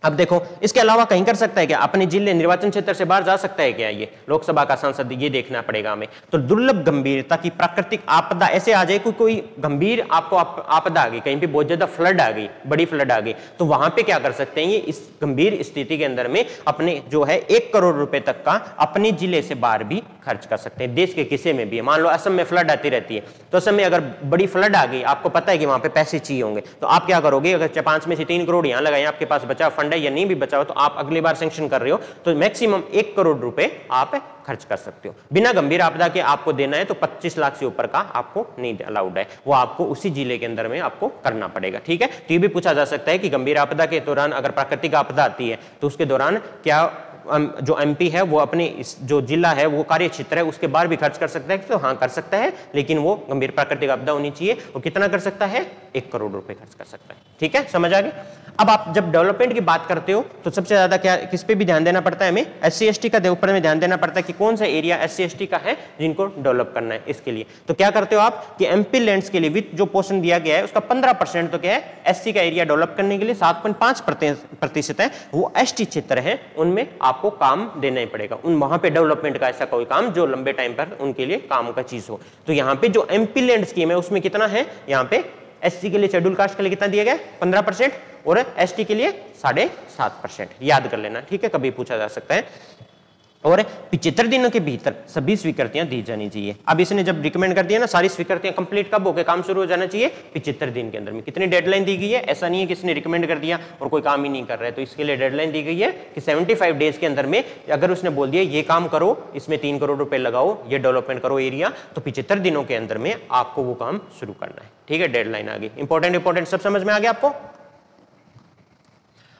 अब देखो इसके अलावा कहीं कर सकता है क्या, अपने जिले निर्वाचन क्षेत्र से बाहर जा सकता है क्या ये लोकसभा का सांसद, ये देखना पड़ेगा हमें। तो दुर्लभ गंभीरता की प्राकृतिक आपदा ऐसे आ जाए, कोई गंभीर आपको आपदा आ गई, कहीं पे बहुत ज्यादा फ्लड आ गई, बड़ी फ्लड आ गई, तो वहां पे क्या कर सकते हैं ये, इस गंभीर स्थिति के अंदर में अपने जो है 1 करोड़ रुपए तक का अपने जिले से बाहर भी खर्च कर सकते हैं, देश के किसी में भी। मान लो असम में फ्लड आती रहती है, तो असम में अगर बड़ी फ्लड आ गई, आपको पता है कि वहां पे पैसे चाहिए होंगे, तो आप क्या करोगे, अगर 5 में से 3 करोड़ यहाँ लगाए, आपके पास बचा फंड है या नहीं भी बचा हो, तो आप अगली बार सैंक्शन कर रहे हो तो मैक्सिमम 1 करोड़ रुपए आप खर्च कर सकते हो। बिना गंभीर आपदा के आपको देना है तो 25 लाख से ऊपर का आपको नहीं अलाउड है, वो आपको उसी जिले के अंदर में आपको करना पड़ेगा, ठीक है। तो ये भी पूछा जा सकता है कि गंभीर आपदा के दौरान अगर प्राकृतिक आपदा आती है तो उसके दौरान क्या जो एमपी है वो अपने जो जिला है वो कार्य क्षेत्र है उसके बाहर भी खर्च कर सकता है, तो हाँ कर सकता है, लेकिन वो गंभीर प्राकृतिक आपदा होनी चाहिए। वो कितना कर सकता है, 1 करोड़ रुपए खर्च कर सकता है, ठीक है, समझ आ गया। अब आप जब डेवलपमेंट की बात करते हो तो सबसे ज्यादा क्या किस पे भी ध्यान देना पड़ता है, हमें SC ST का ऊपर में ध्यान देना पड़ता है कि कौन सा एरिया SC ST का है जिनको डेवलप करना है। इसके लिए तो क्या करते हो आप कि एमपी लैंड्स के लिए विथ जो पोर्शन दिया गया है उसका 15% तो क्या है SC का एरिया डेवलप करने के लिए, 7.5% है वो ST क्षेत्र है, उनमें आपको काम देना ही पड़ेगा। उन वहां पे डेवलपमेंट का ऐसा कोई काम जो लंबे टाइम पर उनके लिए काम का चीज हो। तो यहाँ पे जो एमपी लैंड स्कीम है उसमें कितना है, यहाँ पे SC के लिए शेड्यूल कास्ट के लिए कितना दिया गया, 15% और ST के लिए 7.5%, याद कर लेना, ठीक है, कभी पूछा जा सकता है। और 75 दिनों के भीतर सभी स्वीकृतियां दी जानी चाहिए। अब इसने जब रिकमेंड कर दिया ना, सारी स्वीकृतियां कंप्लीट कब होकर काम शुरू हो जाना चाहिए, 75 दिन के अंदर में। कितनी डेडलाइन दी गई है, ऐसा नहीं है कि इसने रिकमेंड कर दिया और कोई काम ही नहीं कर रहा है, तो इसके लिए डेडलाइन दी गई है कि 75 डेज के अंदर में अगर उसने बोल दिया ये काम करो, इसमें 3 करोड़ रुपए लगाओ, ये डेवलपमेंट करो एरिया, तो 75 दिनों के अंदर में आपको वो काम शुरू करना है। ठीक है, डेडलाइन आ गई। इंपॉर्टेंट सब समझ में आ गया आपको।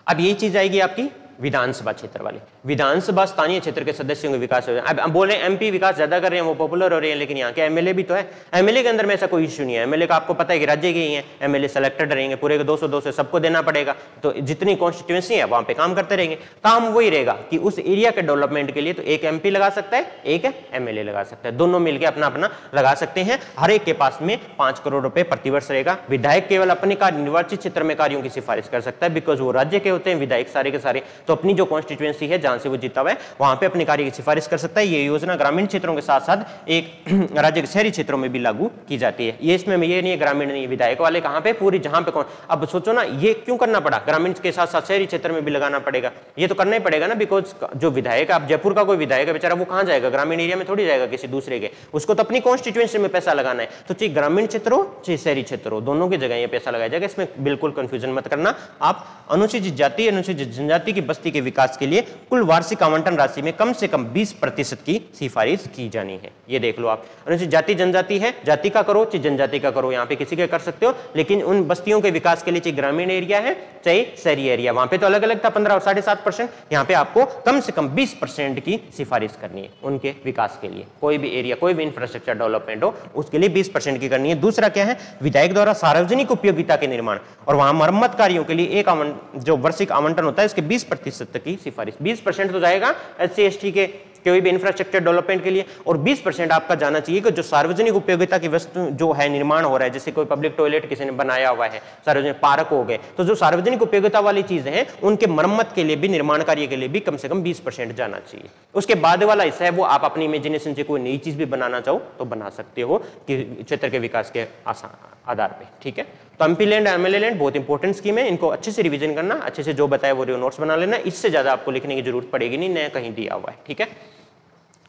अब ये चीज आएगी आपकी विधानसभा क्षेत्र वाले। विधानसभा स्थानीय क्षेत्र के सदस्यों के विकास। अब बोले एमपी विकास ज्यादा कर रहे हैं, वो पॉपुलर हो रहे हैं, लेकिन यहाँ के एमएलए भी तो है। एमएलए के अंदर में ऐसा कोई इश्यू नहीं है। एमएलए का आपको पता है कि राज्य के ही है, एमएलए सेलेक्टेड रहेंगे, पूरे 200 सबको देना पड़ेगा, तो जितनी कॉन्स्टिट्यूएंसी है वहां पे काम करते रहेंगे। काम वही रहेगा कि उस एरिया के डेवलपमेंट के लिए तो एक एमपी लगा सकता है, एक एमएलए लगा सकता है, दोनों मिलकर अपना अपना लगा सकते हैं। हर एक के पास में 5 करोड़ रुपए प्रतिवर्ष रहेगा। विधायक केवल अपने कार्य निर्वाचित क्षेत्र में कार्यों की सिफारिश कर सकता है, बिकॉज वो राज्य के होते हैं विधायक सारे के सारे, तो अपनी जो कॉन्स्टिट्यूएंसी है जहां से वो जीता हुआ है वहां पे अपने कार्य की सिफारिश कर सकता है। ये योजना ग्रामीण क्षेत्रों के साथ साथ एक राज्य के शहरी क्षेत्रों में भी लागू की जाती है। ये इसमें ये नहीं है ग्रामीण नहीं, विधायक वाले कहां पे, पूरी जहां पे कौन। अब सोचो ना, ये क्यों करना पड़ा, ग्रामीण के साथ साथ शहरी क्षेत्र में भी लगाना पड़ेगा, ये तो करना ही पड़ेगा ना, बिकॉज जो विधायक, आप जयपुर का कोई विधायक है बेचारा, वो कहां जाएगा, ग्रामीण एरिया में थोड़ी जाएगा किसी दूसरे के, उसको तो अपनी कॉन्स्टिट्यूएंसी में पैसा लगाना है। तो चाहे ग्रामीण क्षेत्र हो चाहे शहरी क्षेत्र हो, दोनों की जगह ये पैसा लगाया जाएगा। इसमें बिल्कुल कंफ्यूजन मत करना। आप अनुसूचित जाति अनुसूचित जनजाति की बस्ती के विकास के लिए कुल वार्षिक आवंटन राशि में कम से कम 20% की सिफारिश की जानी है। ये देख लो आप, अनुसूचित जाति जनजाति है, जाति का करो चाहे जनजाति का करो, यहाँ पे किसी का कर सकते हो, लेकिन उन बस्तियों के विकास के लिए चाहे ग्रामीण एरिया है चाहे शहरी एरिया, वहां पे तो अलग अलग था 15 और 7.5%, यहाँ पे आपको कम से कम 20% की सिफारिश करनी है उनके विकास के लिए। कोई भी एरिया, कोई भी इंफ्रास्ट्रक्चर डेवलपमेंट हो, उसके लिए 20% की करनी है। दूसरा क्या है, विधायक द्वारा सार्वजनिक उपयोगिता के निर्माण और वहां मरम्मत कार्यों के लिए एक जो वार्षिक आवंटन होता है, इसके 20% की सिफारिश। 20% तो जाएगा एससी एसटी के कोई भी इंफ्रास्ट्रक्चर डेवलपमेंट के लिए, और 20% आपका जाना चाहिए कि जो सार्वजनिक उपयोगिता की वस्तु जो है निर्माण हो रहा है, जैसे कोई पब्लिक टॉयलेट किसी ने बनाया हुआ है, सार्वजनिक पार्क हो गए, तो जो सार्वजनिक उपयोगिता वाली चीजें हैं उनके मरम्मत के लिए भी, निर्माण कार्य के लिए भी कम से कम 20% जाना चाहिए। उसके बाद वाला हिस्सा है वो आप अपनी इमेजिनेशन से कोई नई चीज भी बनाना चाहो तो बना सकते हो कि क्षेत्र के विकास के आधार पे। ठीक है, तो एमपी लैंड एमएलए लैंड बहुत इंपॉर्टेंट स्कीम है, इनको अच्छे से रिवीजन करना, अच्छे से जो बताया वो नोट्स बना लेना, इससे ज्यादा आपको लिखने की जरूरत पड़ेगी नहीं, नया कहीं दिया हुआ है। ठीक है,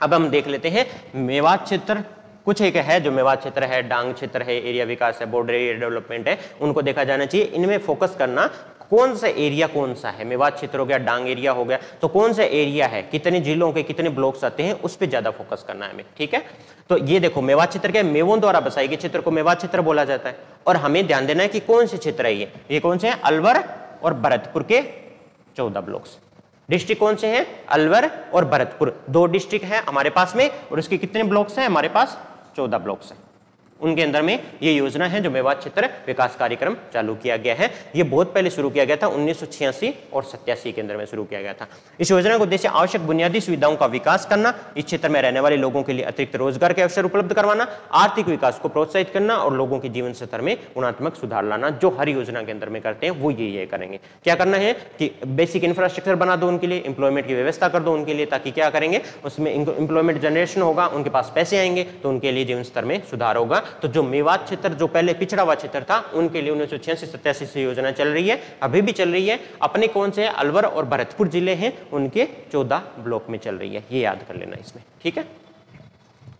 अब हम देख लेते हैं मेवात क्षेत्र। कुछ एक है जो मेवात क्षेत्र है, डांग क्षेत्र है, एरिया विकास है, बॉर्डर एरिया डेवलपमेंट है, उनको देखा जाना चाहिए। इनमें फोकस करना कौन सा एरिया कौन सा है, मेवात क्षेत्र हो गया, डांग एरिया हो गया, तो कौन सा एरिया है, कितने जिलों के कितने ब्लॉक्स आते हैं, उस पर ज्यादा फोकस करना है हमें। ठीक है, तो ये देखो मेवात क्षेत्र क्या है, मेवों द्वारा बसाई गए क्षेत्र को मेवात क्षेत्र बोला जाता है। और हमें ध्यान देना है कि कौन से क्षेत्र है ये कौन से हैं, अलवर और भरतपुर के 14 ब्लॉक्स। डिस्ट्रिक्ट कौन से हैं, अलवर और भरतपुर, 2 डिस्ट्रिक्ट हैं हमारे पास में, और इसके कितने ब्लॉक्स हैं हमारे पास, 14 ब्लॉक्स हैं। उनके अंदर में ये योजना है जो मेवात क्षेत्र विकास कार्यक्रम चालू किया गया है। ये बहुत पहले शुरू किया गया था, 1986 और 87 के अंदर में शुरू किया गया था। इस योजना का उद्देश्य आवश्यक बुनियादी सुविधाओं का विकास करना, इस क्षेत्र में रहने वाले लोगों के लिए अतिरिक्त रोजगार के अवसर उपलब्ध करवाना, आर्थिक विकास को प्रोत्साहित करना और लोगों के जीवन स्तर में गुणात्मक सुधार लाना। जो हर योजना के अंदर में करते हैं वो ये करेंगे। क्या करना है कि बेसिक इंफ्रास्ट्रक्चर बना दो उनके लिए, एम्प्लॉयमेंट की व्यवस्था कर दो उनके लिए, ताकि क्या करेंगे उसमें एम्प्लॉयमेंट जनरेशन होगा, उनके पास पैसे आएंगे तो उनके लिए जीवन स्तर में सुधार होगा। तो जो मेवात क्षेत्र जो पहले पिछड़ा हुआ क्षेत्र था उनके लिए 1986-87 से योजना चल रही है, अभी भी चल रही है। अपने कौन से अलवर और भरतपुर जिले हैं उनके 14 ब्लॉक में चल रही है, ये याद कर लेना इसमें। ठीक है,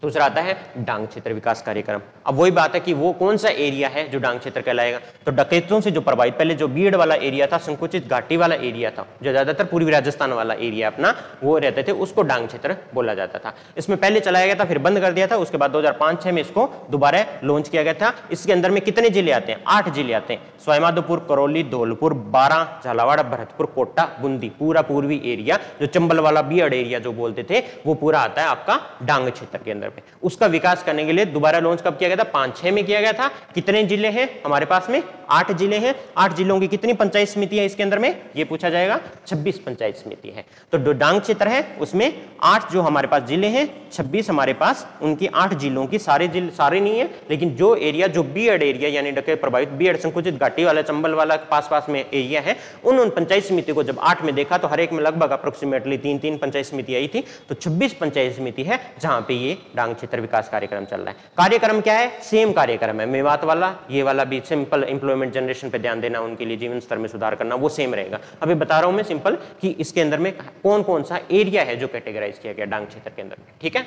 दूसरा आता है डांग क्षेत्र विकास कार्यक्रम। अब वही बात है कि वो कौन सा एरिया है जो डांग क्षेत्र कहलाएगा, तो डकैतों से जो प्रभावित, पहले जो बीड़ वाला एरिया था, संकुचित घाटी वाला एरिया था, जो ज्यादातर पूर्वी राजस्थान वाला एरिया अपना वो रहते थे, उसको डांग क्षेत्र बोला जाता था। इसमें पहले चलाया गया था, फिर बंद कर दिया था, उसके बाद 2005-06 में इसको दोबारा लॉन्च किया गया था। इसके अंदर में कितने जिले आते हैं, 8 जिले आते हैं, सवाईमाधोपुर, करौली, धौलपुर, बारां, झालावाड़, भरतपुर, कोटा, बूंदी, पूरा पूर्वी एरिया जो चंबल वाला बीड़ एरिया जो बोलते थे वो पूरा आता है आपका डांग क्षेत्र के अंदर में। उसका विकास करने के लिए दोबारा लॉन्च कब किया गया था, 5-6 में किया गया था। कितने जिले हैं हमारे पास में, 8 जिले हैं। 8 जिलों की कितनी पंचायत समिति है इसके अंदर में, ये पूछा जाएगा, 26 पंचायत समिति है। तो जो डांग क्षेत्र है उसमें 8 जो हमारे पास जिले हैं, 26 हमारे पास उनकी 8 जिलों की, सारे जिले सारे नहीं है लेकिन जो एरिया जो बीड़ एरिया यानी डकैत प्रभावित बीड़ संकुचित घाटी वाला चंबल वाला पास में एरिया है, उन पंचायत समिति को जब 8 में देखा तो हर एक में लगभग अप्रोक्सीमेटली 3-3 पंचायत समिति आई थी। तो 26 पंचायत समिति है जहां पे ये डांग क्षेत्र विकास कार्यक्रम चल रहा है। कार्यक्रम क्या है? सेम कार्यक्रम है, मेवात वाला, ये वाला भी सिंपल एम्प्लॉयमेंट जनरेशन पे ध्यान देना, उनके लिए जीवन स्तर में सुधार करना, वो सेम रहेगा। अभी बता रहा हूं मैं सिंपल कि इसके अंदर में कौन कौन सा एरिया है जो कैटेगराइज किया गया डांग क्षेत्र के अंदर में, ठीक है।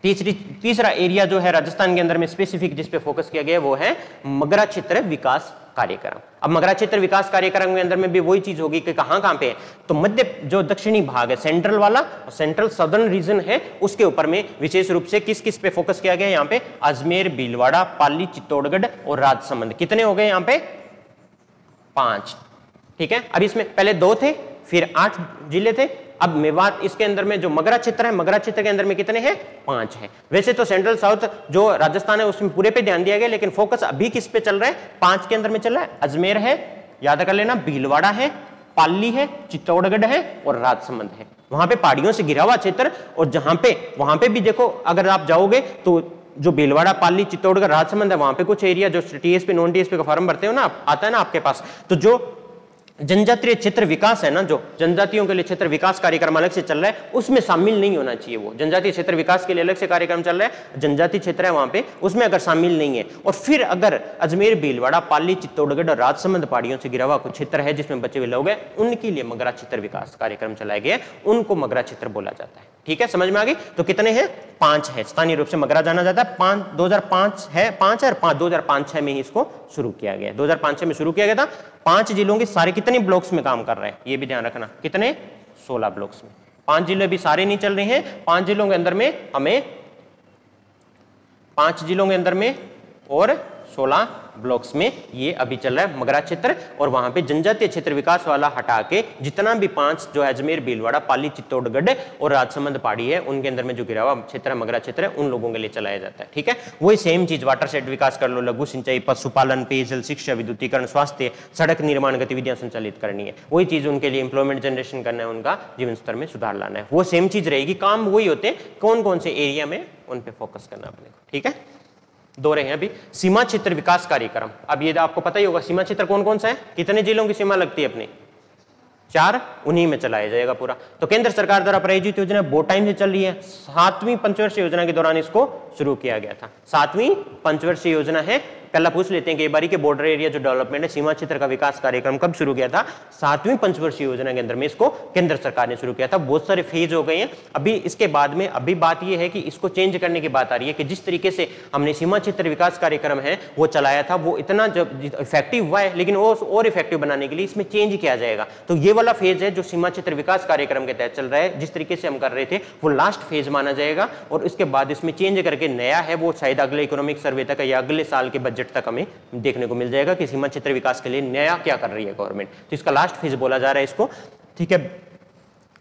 तीसरा एरिया जो है राजस्थान के अंदर में स्पेसिफिक जिस पे फोकस किया गया वो है मगरा क्षेत्र विकास कार्यक्रम। अब मगरा क्षेत्र विकास कार्यक्रम के अंदर में भी वही चीज होगी कि कहां पे है, तो मध्य जो दक्षिणी भाग है सेंट्रल वाला, सेंट्रल सदर्न रीजन है, उसके ऊपर में विशेष रूप से किस किस पे फोकस किया गया है यहाँ पे? अजमेर, भीलवाड़ा, पाली, चित्तौड़गढ़ और राजसमंद। कितने हो गए यहाँ पे? 5, ठीक है। अब इसमें पहले 2 थे, फिर 8 जिले थे, अब मेवात इसके अंदर में जो मगरा क्षेत्र है, मगरा क्षेत्र के अंदर में कितने हैं? 5 है। वैसे तो सेंट्रल साउथ जो राजस्थान है उसमें पूरे पे ध्यान दिया गया, लेकिन फोकस अभी किस पे चल रहा है? 5 के अंदर में चल रहा है। अजमेर है, याद कर लेना, भीलवाड़ा है, पाली है, चित्तौड़गढ़ है और राजसमंद है। वहां पे पहाड़ियों से घिरा हुआ क्षेत्र, और जहां पे वहां पे भी देखो अगर आप जाओगे तो जो भीलवाड़ा, पाली, चित्तौड़गढ़, राजसमंद है, वहां पे कुछ एरिया जो टीएसपी नॉन टीएसपी का फॉर्म भरते हो ना, आता है ना आपके पास, तो जो जनजातीय क्षेत्र विकास है ना, जो जनजातियों के लिए क्षेत्र विकास कार्यक्रम अलग से चल रहा है, उसमें शामिल नहीं होना चाहिए। वो जनजातीय क्षेत्र विकास के लिए अलग से कार्यक्रम चल रहा है, जनजातीय क्षेत्र है वहां पे, उसमें अगर शामिल नहीं है, और फिर अगर अजमेर, भीलवाड़ा, पाली, चित्तौड़गढ़ और राजसमंद पहाड़ियों से घिरा हुआ कुछ क्षेत्र है जिसमें बचे हुए लोग हैं, उनके लिए मगरा क्षेत्र विकास कार्यक्रम चलाया गया, उनको मगरा क्षेत्र बोला जाता है, ठीक है। समझ में आ गई? तो कितने हैं? 5 है। स्थानीय रूप से मगरा जाना जाता है। 2005 है, 5 है, और 2005-6 में ही इसको शुरू किया गया। 2005-6 में शुरू किया गया था। 5 जिलों के सारे कितने ब्लॉक्स में काम कर रहे हैं, ये भी ध्यान रखना। कितने? 16 ब्लॉक्स में। 5 जिले भी सारे नहीं चल रहे हैं, 5 जिलों के अंदर में हमें 5 जिलों के अंदर में और 16 ब्लॉक्स में ये अभी चल रहा है मगरा क्षेत्र। और वहां पे जनजातीय क्षेत्र विकास वाला हटा के जितना भी 5 जो अजमेर, भीलवाड़ा, पाली, चित्तौड़गढ़ और राजसमंद पहाड़ी है, उनके अंदर में जो घिरा हुआ क्षेत्र है मगरा क्षेत्र है, उन लोगों के लिए चलाया जाता है, ठीक है। वही सेम चीज वाटर शेड विकास कर लो, लघु सिंचाई, पशुपालन, पेयजल, शिक्षा, विद्युतीकरण, स्वास्थ्य, सड़क निर्माण गतिविधियां संचालित करनी है। वही चीज उनके लिए इंप्लॉयमेंट जनरेशन करना है, उनका जीवन स्तर में सुधार लाना है, वो सेम चीज रहेगी। काम वही होते हैं, कौन कौन से एरिया में उन पे फोकस करना अपने को, ठीक है। 2 रहे हैं अभी। सीमा क्षेत्र विकास कार्यक्रम, अब ये आपको पता ही होगा सीमा क्षेत्र कौन कौन सा है, कितने जिलों की सीमा लगती है अपनी? 4, उन्हीं में चलाया जाएगा पूरा। तो केंद्र सरकार द्वारा प्रायोजित योजना बहुत टाइम से चल रही है। 7वीं पंचवर्षीय योजना के दौरान इसको शुरू किया गया था। 7वीं पंचवर्षीय योजना है। पहला पूछ लेते हैं कि बारी के बॉर्डर एरिया जो डेवलपमेंट है, सीमा क्षेत्र का विकास कार्यक्रम कब शुरू किया था? 7वीं पंचवर्षीय योजना के अंदर में इसको केंद्र सरकार ने शुरू किया था। बहुत सारे फेज हो गए हैं अभी इसके बाद में। अभी बात यह है कि इसको चेंज करने की बात आ रही है कि जिस तरीके से हमने सीमा क्षेत्र विकास कार्यक्रम है वो चलाया था, वो इतना इफेक्टिव हुआ है, लेकिन वो और इफेक्टिव बनाने के लिए इसमें चेंज किया जाएगा। तो ये वाला फेज है जो सीमा क्षेत्र विकास कार्यक्रम के तहत चल रहा है, जिस तरीके से हम कर रहे थे वो लास्ट फेज माना जाएगा। और इसके बाद इसमें चेंज करके नया है वो शायद अगले इकोनॉमिक सर्वे तक या अगले साल के बजट तक हमें देखने को मिल जाएगा कि सीमा क्षेत्र विकास के लिए नया क्या कर रही है गवर्नमेंट। तो इसका लास्ट फेज बोला जा रहा है इसको, ठीक है।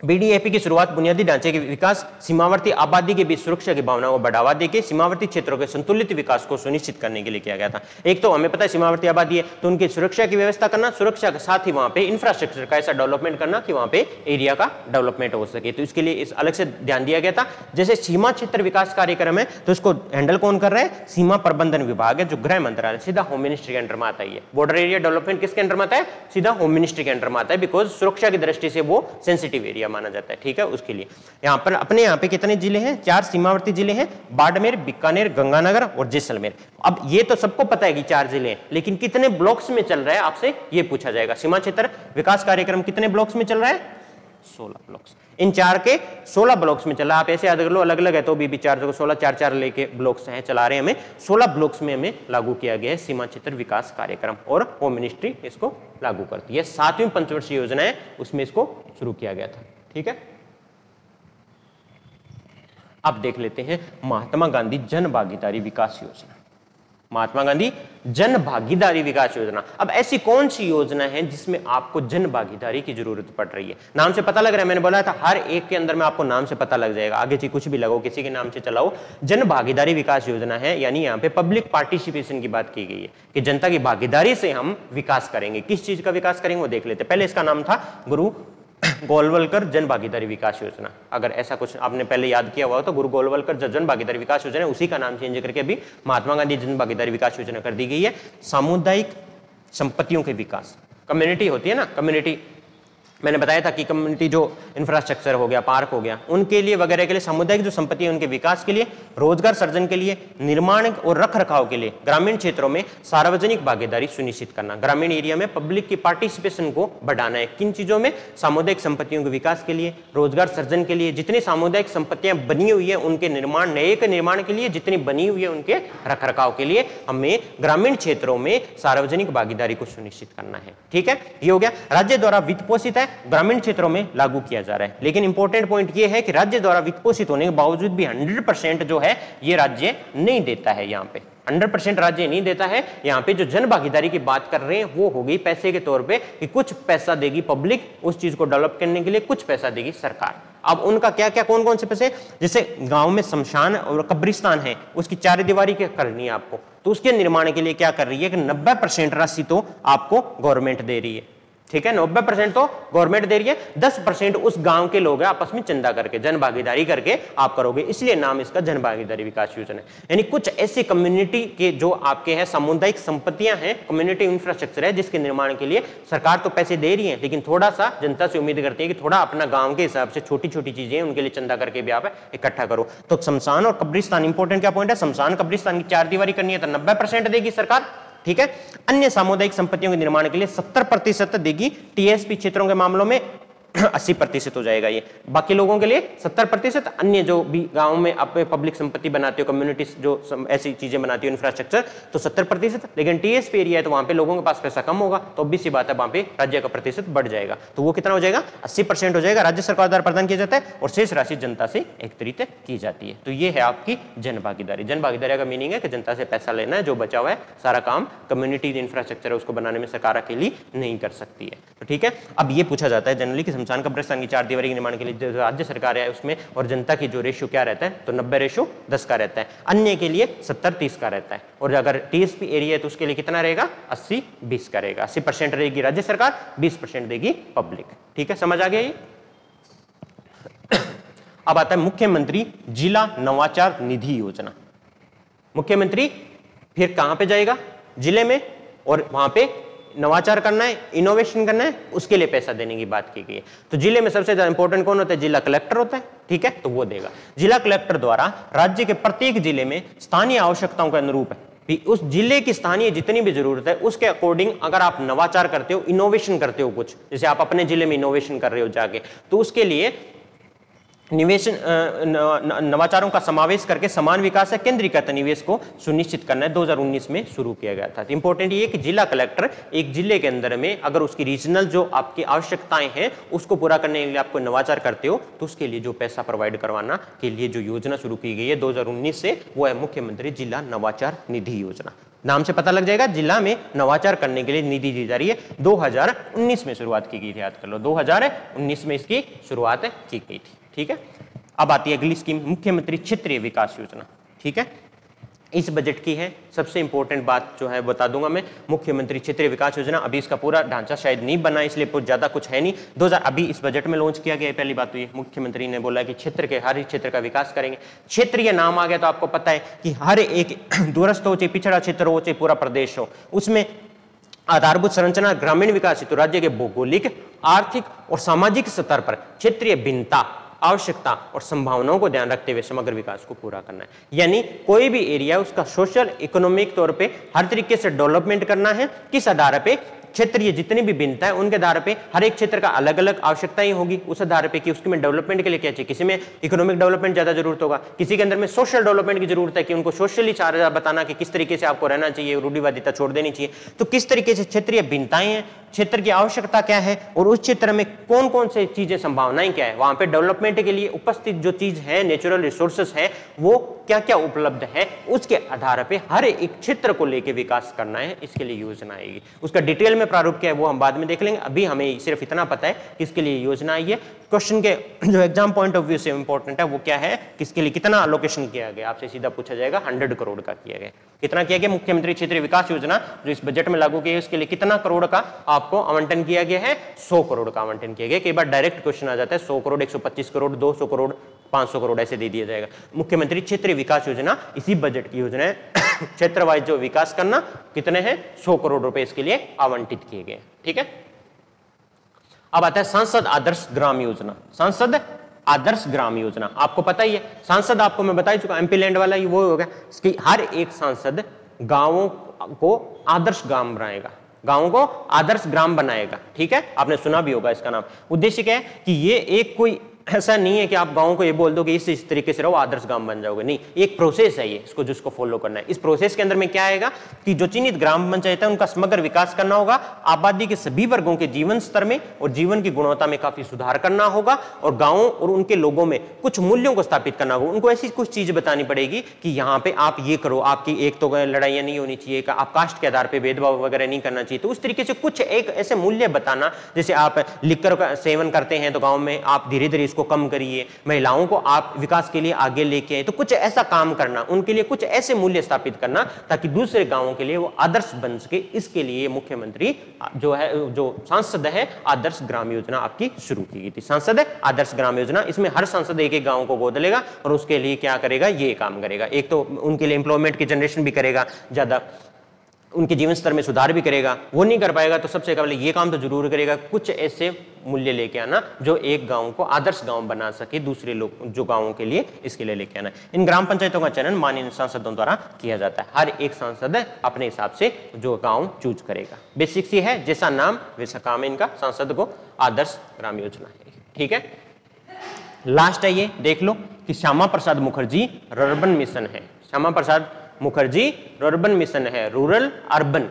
बीडीएपी की शुरुआत बुनियादी ढांचे के विकास, सीमावर्ती आबादी के बीच सुरक्षा की भावना को बढ़ावा देके सीमावर्ती क्षेत्रों के संतुलित विकास को सुनिश्चित करने के लिए किया गया था। एक तो हमें पता है सीमावर्ती आबादी है तो उनकी सुरक्षा की व्यवस्था करना, सुरक्षा के साथ ही वहां पे इंफ्रास्ट्रक्चर का ऐसा डेवलपमेंट करना कि वहां पे एरिया का डेवलपमेंट हो सके। तो इसके लिए इस अलग से ध्यान दिया गया था। जैसे सीमा क्षेत्र विकास कार्यक्रम है तो इसको हैंडल कौन कर रहा है? सीमा प्रबंधन विभाग है जो गृह मंत्रालय सीधा होम मिनिस्ट्री के अंडर में आता है। बॉर्डर एरिया डेवलपमेंट किसके अंडर में आता है? सीधा होम मिनिस्ट्री के अंडर में आता है, बिकॉज सुरक्षा की दृष्टि से वो सेंसिटिव एरिया माना जाता है, ठीक है। उसके लिए यहां पर अपने यहां पे कितने जिले हैं? 4 सीमावर्ती जिले हैं, बाड़मेर, बीकानेर, गंगानगर और जैसलमेर। अब ये तो सबको पता है कि 4 जिले हैं, लेकिन कितने ब्लॉक्स में चल रहा है आपसे ये पूछा जाएगा। सीमा क्षेत्र विकास कार्यक्रम कितने ब्लॉक्स में चल रहा है? 16 ब्लॉक्स। इन 4 के 16 ब्लॉक्स में चला। आप ऐसे याद कर लो, अलग अलग है तो भी 4 जगह 16, 4 लेके ब्लॉक्स हैं चला रहे हैं हमें। 16 ब्लॉक्स में हमें लागू किया गया है सीमा क्षेत्र विकास कार्यक्रम और होम मिनिस्ट्री इसको लागू करती है। 7वीं पंचवर्षीय योजना है उसमें इसको शुरू किया गया था, ठीक है। अब देख लेते हैं महात्मा गांधी जन भागीदारी विकास योजना। महात्मा गांधी जन भागीदारी विकास योजना। अब ऐसी कौन सी योजना है जिसमें आपको जन भागीदारी की जरूरत पड़ रही है? नाम से पता लग रहा है, मैंने बोला था हर एक के अंदर में आपको नाम से पता लग जाएगा। आगे कुछ भी लगाओ, किसी के नाम से चलाओ, जन भागीदारी विकास योजना है। यानी यहाँ पे पब्लिक पार्टिसिपेशन की बात की गई है कि जनता की भागीदारी से हम विकास करेंगे। किस चीज का विकास करेंगे वो देख लेते। पहले इसका नाम था गुरु गोलवलकर जन भागीदारी विकास योजना। अगर ऐसा कुछ आपने पहले याद किया हुआ तो गुरु गोलवलकर जन भागीदारी विकास योजना, उसी का नाम चेंज करके अभी महात्मा गांधी जन भागीदारी विकास योजना कर दी गई है। सामुदायिक संपत्तियों के विकास, कम्युनिटी होती है ना, कम्युनिटी मैंने बताया था कि कम्युनिटी जो इंफ्रास्ट्रक्चर हो गया, पार्क हो गया, उनके लिए वगैरह के लिए, सामुदायिक जो संपत्ति है उनके विकास के लिए, रोजगार सृजन के लिए, निर्माण और रखरखाव के लिए ग्रामीण क्षेत्रों में सार्वजनिक भागीदारी सुनिश्चित करना। ग्रामीण एरिया में पब्लिक की पार्टिसिपेशन को बढ़ाना है। किन चीजों में? सामुदायिक संपत्तियों के विकास के लिए, रोजगार सृजन के लिए, जितनी सामुदायिक संपत्तियां बनी हुई है उनके निर्माण, नए के निर्माण के लिए, जितनी बनी हुई है उनके रखरखाव के लिए हमें ग्रामीण क्षेत्रों में सार्वजनिक भागीदारी को सुनिश्चित करना है। ठीक है, ये हो गया। राज्य द्वारा वित्त पोषित है, ग्रामीण क्षेत्रों में लागू किया जा रहा है। लेकिन इंपॉर्टेंट पॉइंट ये है कि राज्य द्वारा वित्त पोषित होने के बावजूद भी 100% जो है ये राज्य नहीं देता है। यहाँ पे 100% राज्य नहीं देता है। यहाँ पे जो जन भागीदारी की बात कर रहे हैं वो हो गई पैसे के तौर पे कि कुछ पैसा देगी पब्लिक उस चीज को डेवलप करने के लिए, कुछ पैसा देगी सरकार। अब उनका क्या क्या, कौन कौन से पैसे? जैसे गांव में शमशान और कब्रिस्तान है, उसकी चारदीवारी क्या करनी है आपको, तो उसके निर्माण के लिए क्या कर रही है कि 90% राशि तो आपको गवर्नमेंट दे रही है। ठीक है, 90% तो गवर्नमेंट दे रही है, 10% उस गांव के लोग हैं आपस में चंदा करके, जन भागीदारी करके आप करोगे, इसलिए नाम इसका जन भागीदारी विकास योजना है। यानी कुछ ऐसी कम्युनिटी के जो आपके हैं सामुदायिक संपत्तियां हैं, कम्युनिटी इंफ्रास्ट्रक्चर है, जिसके निर्माण के लिए सरकार तो पैसे दे रही है, लेकिन थोड़ा सा जनता से उम्मीद करती है कि थोड़ा अपना गांव के हिसाब से छोटी छोटी चीजें उनके लिए चंदा करके भी आप इकट्ठा करो। तो शमशान और कब्रिस्तान, इंपॉर्टेंट क्या पॉइंट है, शमशान कब्रिस्तान की चारदीवारी करनी है तो 90% देगी सरकार। ठीक है, अन्य सामुदायिक संपत्तियों के निर्माण के लिए 70% देगी। टीएसपी क्षेत्रों के मामलों में 80% हो जाएगा ये, बाकी लोगों के लिए 70%। अन्य जो भी गांव में आप पब्लिक संपत्ति बनाते हो, कम्युनिटी जो ऐसी चीजें बनाती हो इंफ्रास्ट्रक्चर, तो 70%। लेकिन टीएसपी एरिया है तो वहां पे लोगों के पास पैसा कम होगा, तो obvious सी बात है वहां पे राज्य का प्रतिशत बढ़ जाएगा। तो वो कितना हो जाएगा? 80% हो जाएगा, राज्य सरकार द्वारा प्रदान किया जाता है और शेष राशि जनता से एकत्रित की जाती है। तो ये है आपकी जन भागीदारी। जन भागीदारी का मीनिंग है कि जनता से पैसा लेना है, जो बचा हुआ है सारा काम कम्युनिटी इंफ्रास्ट्रक्चर है उसको बनाने में सरकार अकेली नहीं कर सकती है। तो ठीक है, अब ये पूछा जाता है जनरली कि शमशान कब्रिस्तान की चारदीवारी के निर्माण के लिए जो राज्य सरकार है उसमें और जनता की जो रेशियो क्या रहता है, तो 90:10 का रहता है। अन्य के लिए 70:30 का रहता है। और अगर टीएसपी एरिया है तो उसके लिए कितना रहेगा? 80:20 का रहेगा। 80% रहेगी राज्य सरकार, 20% देगी पब्लिक। ठीक है, समझ आ गया ये? अब आता है मुख्यमंत्री जिला नवाचार निधि योजना। मुख्यमंत्री फिर कहां पे जाएगा? जिले में, और वहां पे नवाचार करना है, इनोवेशन करना है, उसके लिए पैसा देने की बात की गई है। तो जिले में सबसे ज्यादा इंपॉर्टेंट कौन होता है? जिला कलेक्टर होता है। ठीक है, तो वो देगा। जिला कलेक्टर द्वारा राज्य के प्रत्येक जिले में स्थानीय आवश्यकताओं के अनुरूप है, उस जिले की स्थानीय जितनी भी जरूरत है उसके अकॉर्डिंग अगर आप नवाचार करते हो, इनोवेशन करते हो, कुछ जैसे आप अपने जिले में इनोवेशन कर रहे हो जाके, तो उसके लिए निवेशन नवाचारों का समावेश करके समान विकास है केंद्रीकृत निवेश को सुनिश्चित करना है। 2019 में शुरू किया गया था। इंपॉर्टेंट ये कि जिला कलेक्टर एक जिले के अंदर में अगर उसकी रीजनल जो आपकी आवश्यकताएं हैं उसको पूरा करने के लिए आपको नवाचार करते हो तो उसके लिए जो पैसा प्रोवाइड करवाना के लिए जो योजना शुरू की गई है 2019 से, वो है मुख्यमंत्री जिला नवाचार निधि योजना। नाम से पता लग जाएगा, जिला में नवाचार करने के लिए निधि दी जा रही है। 2019 में शुरुआत की गई थी, याद कर लो, 2019 में इसकी शुरुआत की गई थी। ठीक है, अब आती है अगली स्कीम, मुख्यमंत्री क्षेत्रीय विकास योजना। ठीक है, इस बजट की है सबसे इंपॉर्टेंट बात जो है बता दूंगा मैं, मुख्यमंत्री क्षेत्रीय विकास योजना। अभी इसका पूरा ढांचा शायद नहीं बना, इसलिए कुछ ज्यादा कुछ है नहीं। 2000 अभी इस बजट में लॉन्च किया गया है। पहली बात तो ये, मुख्यमंत्री ने बोला कि क्षेत्र के हर एक क्षेत्र का विकास करेंगे। क्षेत्रीय नाम आ गया तो आपको पता है कि हर एक दूरस्थ हो, चाहे पिछड़ा क्षेत्र हो, चाहे पूरा प्रदेश हो, उसमें आधारभूत संरचना ग्रामीण विकास हेतु राज्य के भौगोलिक, आर्थिक और सामाजिक स्तर पर क्षेत्रीय भिन्नता, आवश्यकता और संभावनाओं को ध्यान रखते हुए समग्र विकास को पूरा करना है। यानी कोई भी एरिया उसका सोशल इकोनॉमिक तौर पे हर तरीके से डेवलपमेंट करना है। किस आधार पे? क्षेत्रीय जितनी भी भिन्नता है उनके आधार पे हर एक क्षेत्र का अलग अलग आवश्यकताएं होगी, उस आधार पे कि उसके में डेवलपमेंट के लिए क्या चाहिए। किसी में इकोनॉमिक डेवलपमेंट ज्यादा जरूरत होगा, किसी के अंदर में सोशल डेवलपमेंट की जरूरत है कि उनको सोशली बताना कि किस तरीके से आपको रहना चाहिए, रूढ़िवादिता छोड़ देनी चाहिए। तो किस तरीके से क्षेत्रीय भिन्नताएं हैं, क्षेत्र की आवश्यकता क्या है और उस क्षेत्र में कौन कौन से चीजें, संभावनाएं क्या है, वहां पे डेवलपमेंट के लिए उपस्थित जो चीज है, नेचुरल रिसोर्सेस है, वो क्या क्या उपलब्ध है, उसके आधार पे हर एक क्षेत्र को लेके विकास करना है। इसके लिए योजना आएगी। उसका डिटेल में प्रारूप क्या है वो हम बाद में देख लेंगे। अभी हमें सिर्फ इतना पता है कि इसके लिए योजना आई है। क्वेश्चन के जो एग्जाम पॉइंट ऑफ व्यू से इंपॉर्टेंट है वो क्या है, किसके लिए कितना अलोकेशन किया गया, आपसे सीधा पूछा जाएगा। 100 करोड़ का किया गया। कितना किया गया? मुख्यमंत्री क्षेत्रीय विकास योजना जो इस बजट में लागू की है उसके लिए कितना करोड़ का आपको आवंटन किया गया है? 100 करोड़ का आवंटन किया गया। कई बार डायरेक्ट क्वेश्चन आ जाता है 100 करोड़, 125 करोड़, 200 करोड़, 500 करोड़ ऐसे दे दिया जाएगा। मुख्यमंत्री क्षेत्रीय विकास योजना इसी बजट की योजना है। क्षेत्र वाइज जो विकास करना, कितने हैं? 100 करोड़ रुपए इसके लिए आवंटित किए गए। ठीक है, अब आता है सांसद आदर्श ग्राम योजना। सांसद आदर्श ग्राम योजना आपको पता ही है, सांसद आपको मैं बता ही चुका, एमपी लैंड वाला ही वो हो गया कि हर एक सांसद गांवों को आदर्श ग्राम बनाएगा, गांवों को आदर्श ग्राम बनाएगा। ठीक है, आपने सुना भी होगा इसका नाम। उद्देश्य क्या है कि ये एक कोई ऐसा नहीं है कि आप गांवों को ये बोल दो कि इस तरीके से रहो आदर्श गांव बन जाओगे, नहीं, एक प्रोसेस है ये, इसको जिसको फॉलो करना है। इस प्रोसेस के अंदर में क्या आएगा कि जो चिन्हित ग्राम पंचायत है उनका समग्र विकास करना होगा, आबादी के सभी वर्गों के जीवन स्तर में और जीवन की गुणवत्ता में काफी सुधार करना होगा, और गांवों और उनके लोगों में कुछ मूल्यों को स्थापित करना होगा। उनको ऐसी कुछ चीज बतानी पड़ेगी कि यहाँ पे आप ये करो, आपकी एक तो लड़ाइयां नहीं होनी चाहिए, आप कास्ट के आधार पर भेदभाव वगैरह नहीं करना चाहिए। तो उस तरीके से कुछ एक ऐसे मूल्य बताना, जैसे आप लिकर का सेवन करते हैं तो गाँव में आप धीरे धीरे इसको कम करिए, महिलाओं को आप विकास के लिए आगे लेके आए, तो कुछ ऐसा काम करना, उनके लिए कुछ ऐसे मूल्य स्थापित करना ताकि दूसरे गांवों के लिए वो आदर्श बन सके। इसके लिए मुख्यमंत्री जो है, जो सांसद है आदर्श ग्राम योजना आपकी शुरू की गई थी। सांसद है आदर्श ग्राम योजना, इसमें हर सांसद एक एक गांव को गोद लेगा और उसके लिए क्या करेगा, ये काम करेगा। एक तो उनके लिए एम्प्लॉयमेंट की जनरेशन भी करेगा, ज्यादा उनके जीवन स्तर में सुधार भी करेगा। वो नहीं कर पाएगा तो सबसे पहले ये काम तो जरूर करेगा, कुछ ऐसे मूल्य लेके आना जो एक गांव को आदर्श गांव बना सके दूसरे लोग जो गांवों के लिए, इसके लिए लेके आना। इन ग्राम पंचायतों का चयन माननीय सांसदों द्वारा किया जाता है। हर एक सांसद अपने हिसाब से जो गांव चूज करेगा। बेसिक्स ये है, जैसा नाम वैसा काम है इनका, सांसद को आदर्श ग्राम योजना है। ठीक है, लास्ट है ये देख लो कि श्यामा प्रसाद मुखर्जी अर्बन मिशन है। श्यामा प्रसाद मुखर्जी अर्बन मिशन है, रूरल अर्बन,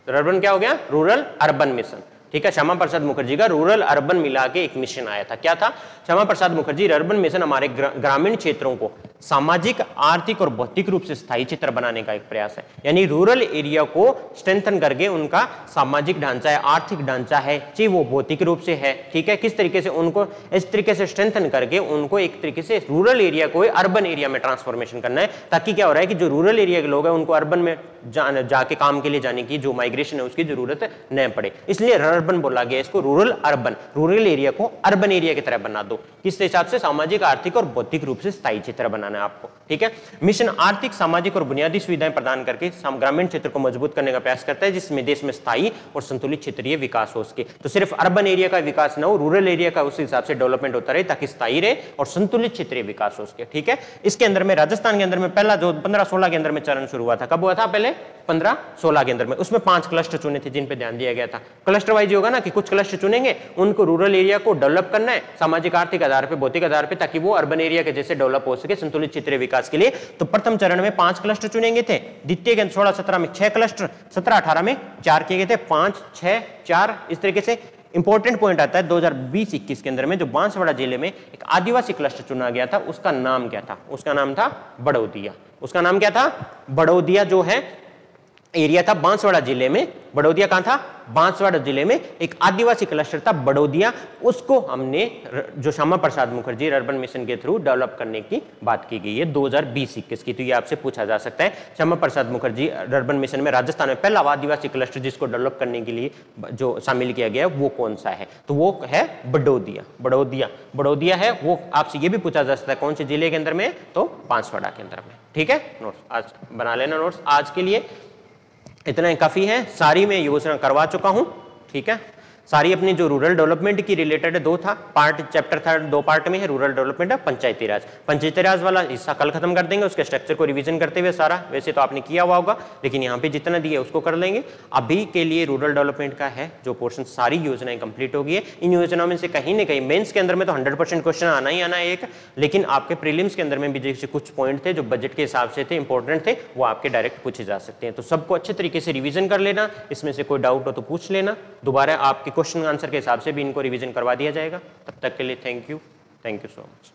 अर्बन क्या हो गया, रूरल अर्बन मिशन। ठीक है, श्यामा प्रसाद मुखर्जी का रूरल अर्बन मिला के एक मिशन आया था। क्या था, श्यामा प्रसाद मुखर्जी अर्बन मिशन हमारे ग्रामीण क्षेत्रों को सामाजिक, आर्थिक और भौतिक रूप से स्थायी चित्र बनाने का एक प्रयास है। यानी रूरल एरिया को स्ट्रेंथन करके उनका सामाजिक ढांचा है, आर्थिक ढांचा है, चाहे वो भौतिक रूप से है, ठीक है, किस तरीके से उनको इस तरीके से स्ट्रेंथन करके उनको एक तरीके से रूरल एरिया को अर्बन एरिया में ट्रांसफॉर्मेशन करना है, ताकि क्या हो रहा है कि जो रूरल एरिया के लोग हैं उनको अर्बन में जाके काम के लिए जाने की जो माइग्रेशन है उसकी जरूरत न पड़े। इसलिए अर्बन बोला गया इसको, रूरल अर्बन, रूरल एरिया को अर्बन एरिया की तरह बना दो। किस हिसाब से, सामाजिक, आर्थिक और भौतिक रूप से स्थायी चित्र बनाना है आपको। ठीक है, मिशन आर्थिक, सामाजिक और बुनियादी सुविधाएं प्रदान करके ग्रामीण क्षेत्र को मजबूत करने का प्रयास करता है, जिसमें देश में स्थायी और संतुलित क्षेत्रीय विकास हो सके। तो सिर्फ अर्बन एरिया का विकास न हो, रूरल एरिया का उस हिसाब से डेवलपमेंट होता रहे ताकि स्थायी रहे और संतुलित क्षेत्रीय विकास हो सके। ठीक है, इसके अंदर में राजस्थान के अंदर में पहला जो 15-16 के अंदर में चरण शुरू हुआ था, कब हुआ था, पहले 15-16 के अंदर में, उसमें 5 क्लस्टर चुने थे जिन पे ध्यान दिया गया था। क्लस्टर वाइज होगा ना कि कुछ क्लस्टर चुनेंगे, उनको रूरल एरिया को डेवलप करना है सामाजिक, आर्थिक आधार पे, भौतिक आधार पे, ताकि वो अर्बन एरिया के जैसे डेवलप हो सके संतुलित क्षेत्रीय विकास के लिए। तो प्रथम चरण में 5 क्लस्टर चुनेंगे थे, द्वितीय के 16-17 में 6 क्लस्टर, 17-18 में 4 किए गए थे, 5, 6, 4 इस तरीके से। इंपॉर्टेंट पॉइंट आता है 2020-21 के अंदर में जो बांसवाड़ा जिले में एक आदिवासी क्लस्टर चुना गया था, उसका नाम क्या था, उसका नाम था बड़ौदिया। उसका नाम क्या था, बड़ौदिया जो है एरिया था बांसवाड़ा जिले में। बड़ौदिया कहां था, बांसवाड़ा जिले में एक आदिवासी क्लस्टर था बड़ौदिया, उसको हमने जो श्यामा प्रसाद मुखर्जी अर्बन मिशन के थ्रू डेवलप करने की बात की गई है 2020-21 की। तो ये आपसे पूछा जा सकता है, श्यामा प्रसाद मुखर्जी अर्बन मिशन में राजस्थान में पहला आदिवासी क्लस्टर जिसको डेवलप करने के लिए जो शामिल किया गया वो कौन सा है, तो वो है बड़ौदिया। बड़ौदिया है वो। आपसे ये भी पूछा जा सकता है कौन से जिले के अंदर में, तो बांसवाड़ा के अंदर में। ठीक है, नोट्स आज बना लेना। नोट्स आज के लिए इतना ही काफी है, सारी मैं योजना करवा चुका हूं। ठीक है, सारी अपनी जो रूरल डेवलपमेंट की रिलेटेड है 2 था पार्ट, चैप्टर था 2 पार्ट में है, रूरल डेवलपमेंट है पंचायती राज। पंचायती राज वाला हिस्सा कल खत्म कर देंगे, उसके स्ट्रक्चर को रिवीजन करते हुए सारा, वैसे तो आपने किया हुआ होगा लेकिन यहाँ पे जितना दिया उसको कर लेंगे। अभी के लिए रूरल डेवलपमेंट का है जो पोर्शन, सारी योजनाएं कंप्लीट हो गई है। इन योजनाओं में से कहीं ना कहीं मेंस के अंदर में तो 100% क्वेश्चन आना ही आना है एक, लेकिन आपके प्रीलिम्स के अंदर में भी जैसे कुछ पॉइंट थे जो बजट के हिसाब से थे, इंपॉर्टेंट थे, वो आपके डायरेक्ट पूछे जा सकते हैं। तो सबको अच्छे तरीके से रिविजन कर लेना, इसमें से कोई डाउट हो तो पूछ लेना, दोबारा आपके क्वेश्चन आंसर के हिसाब से भी इनको रिवीजन करवा दिया जाएगा। तब तक के लिए थैंक यू सो मच।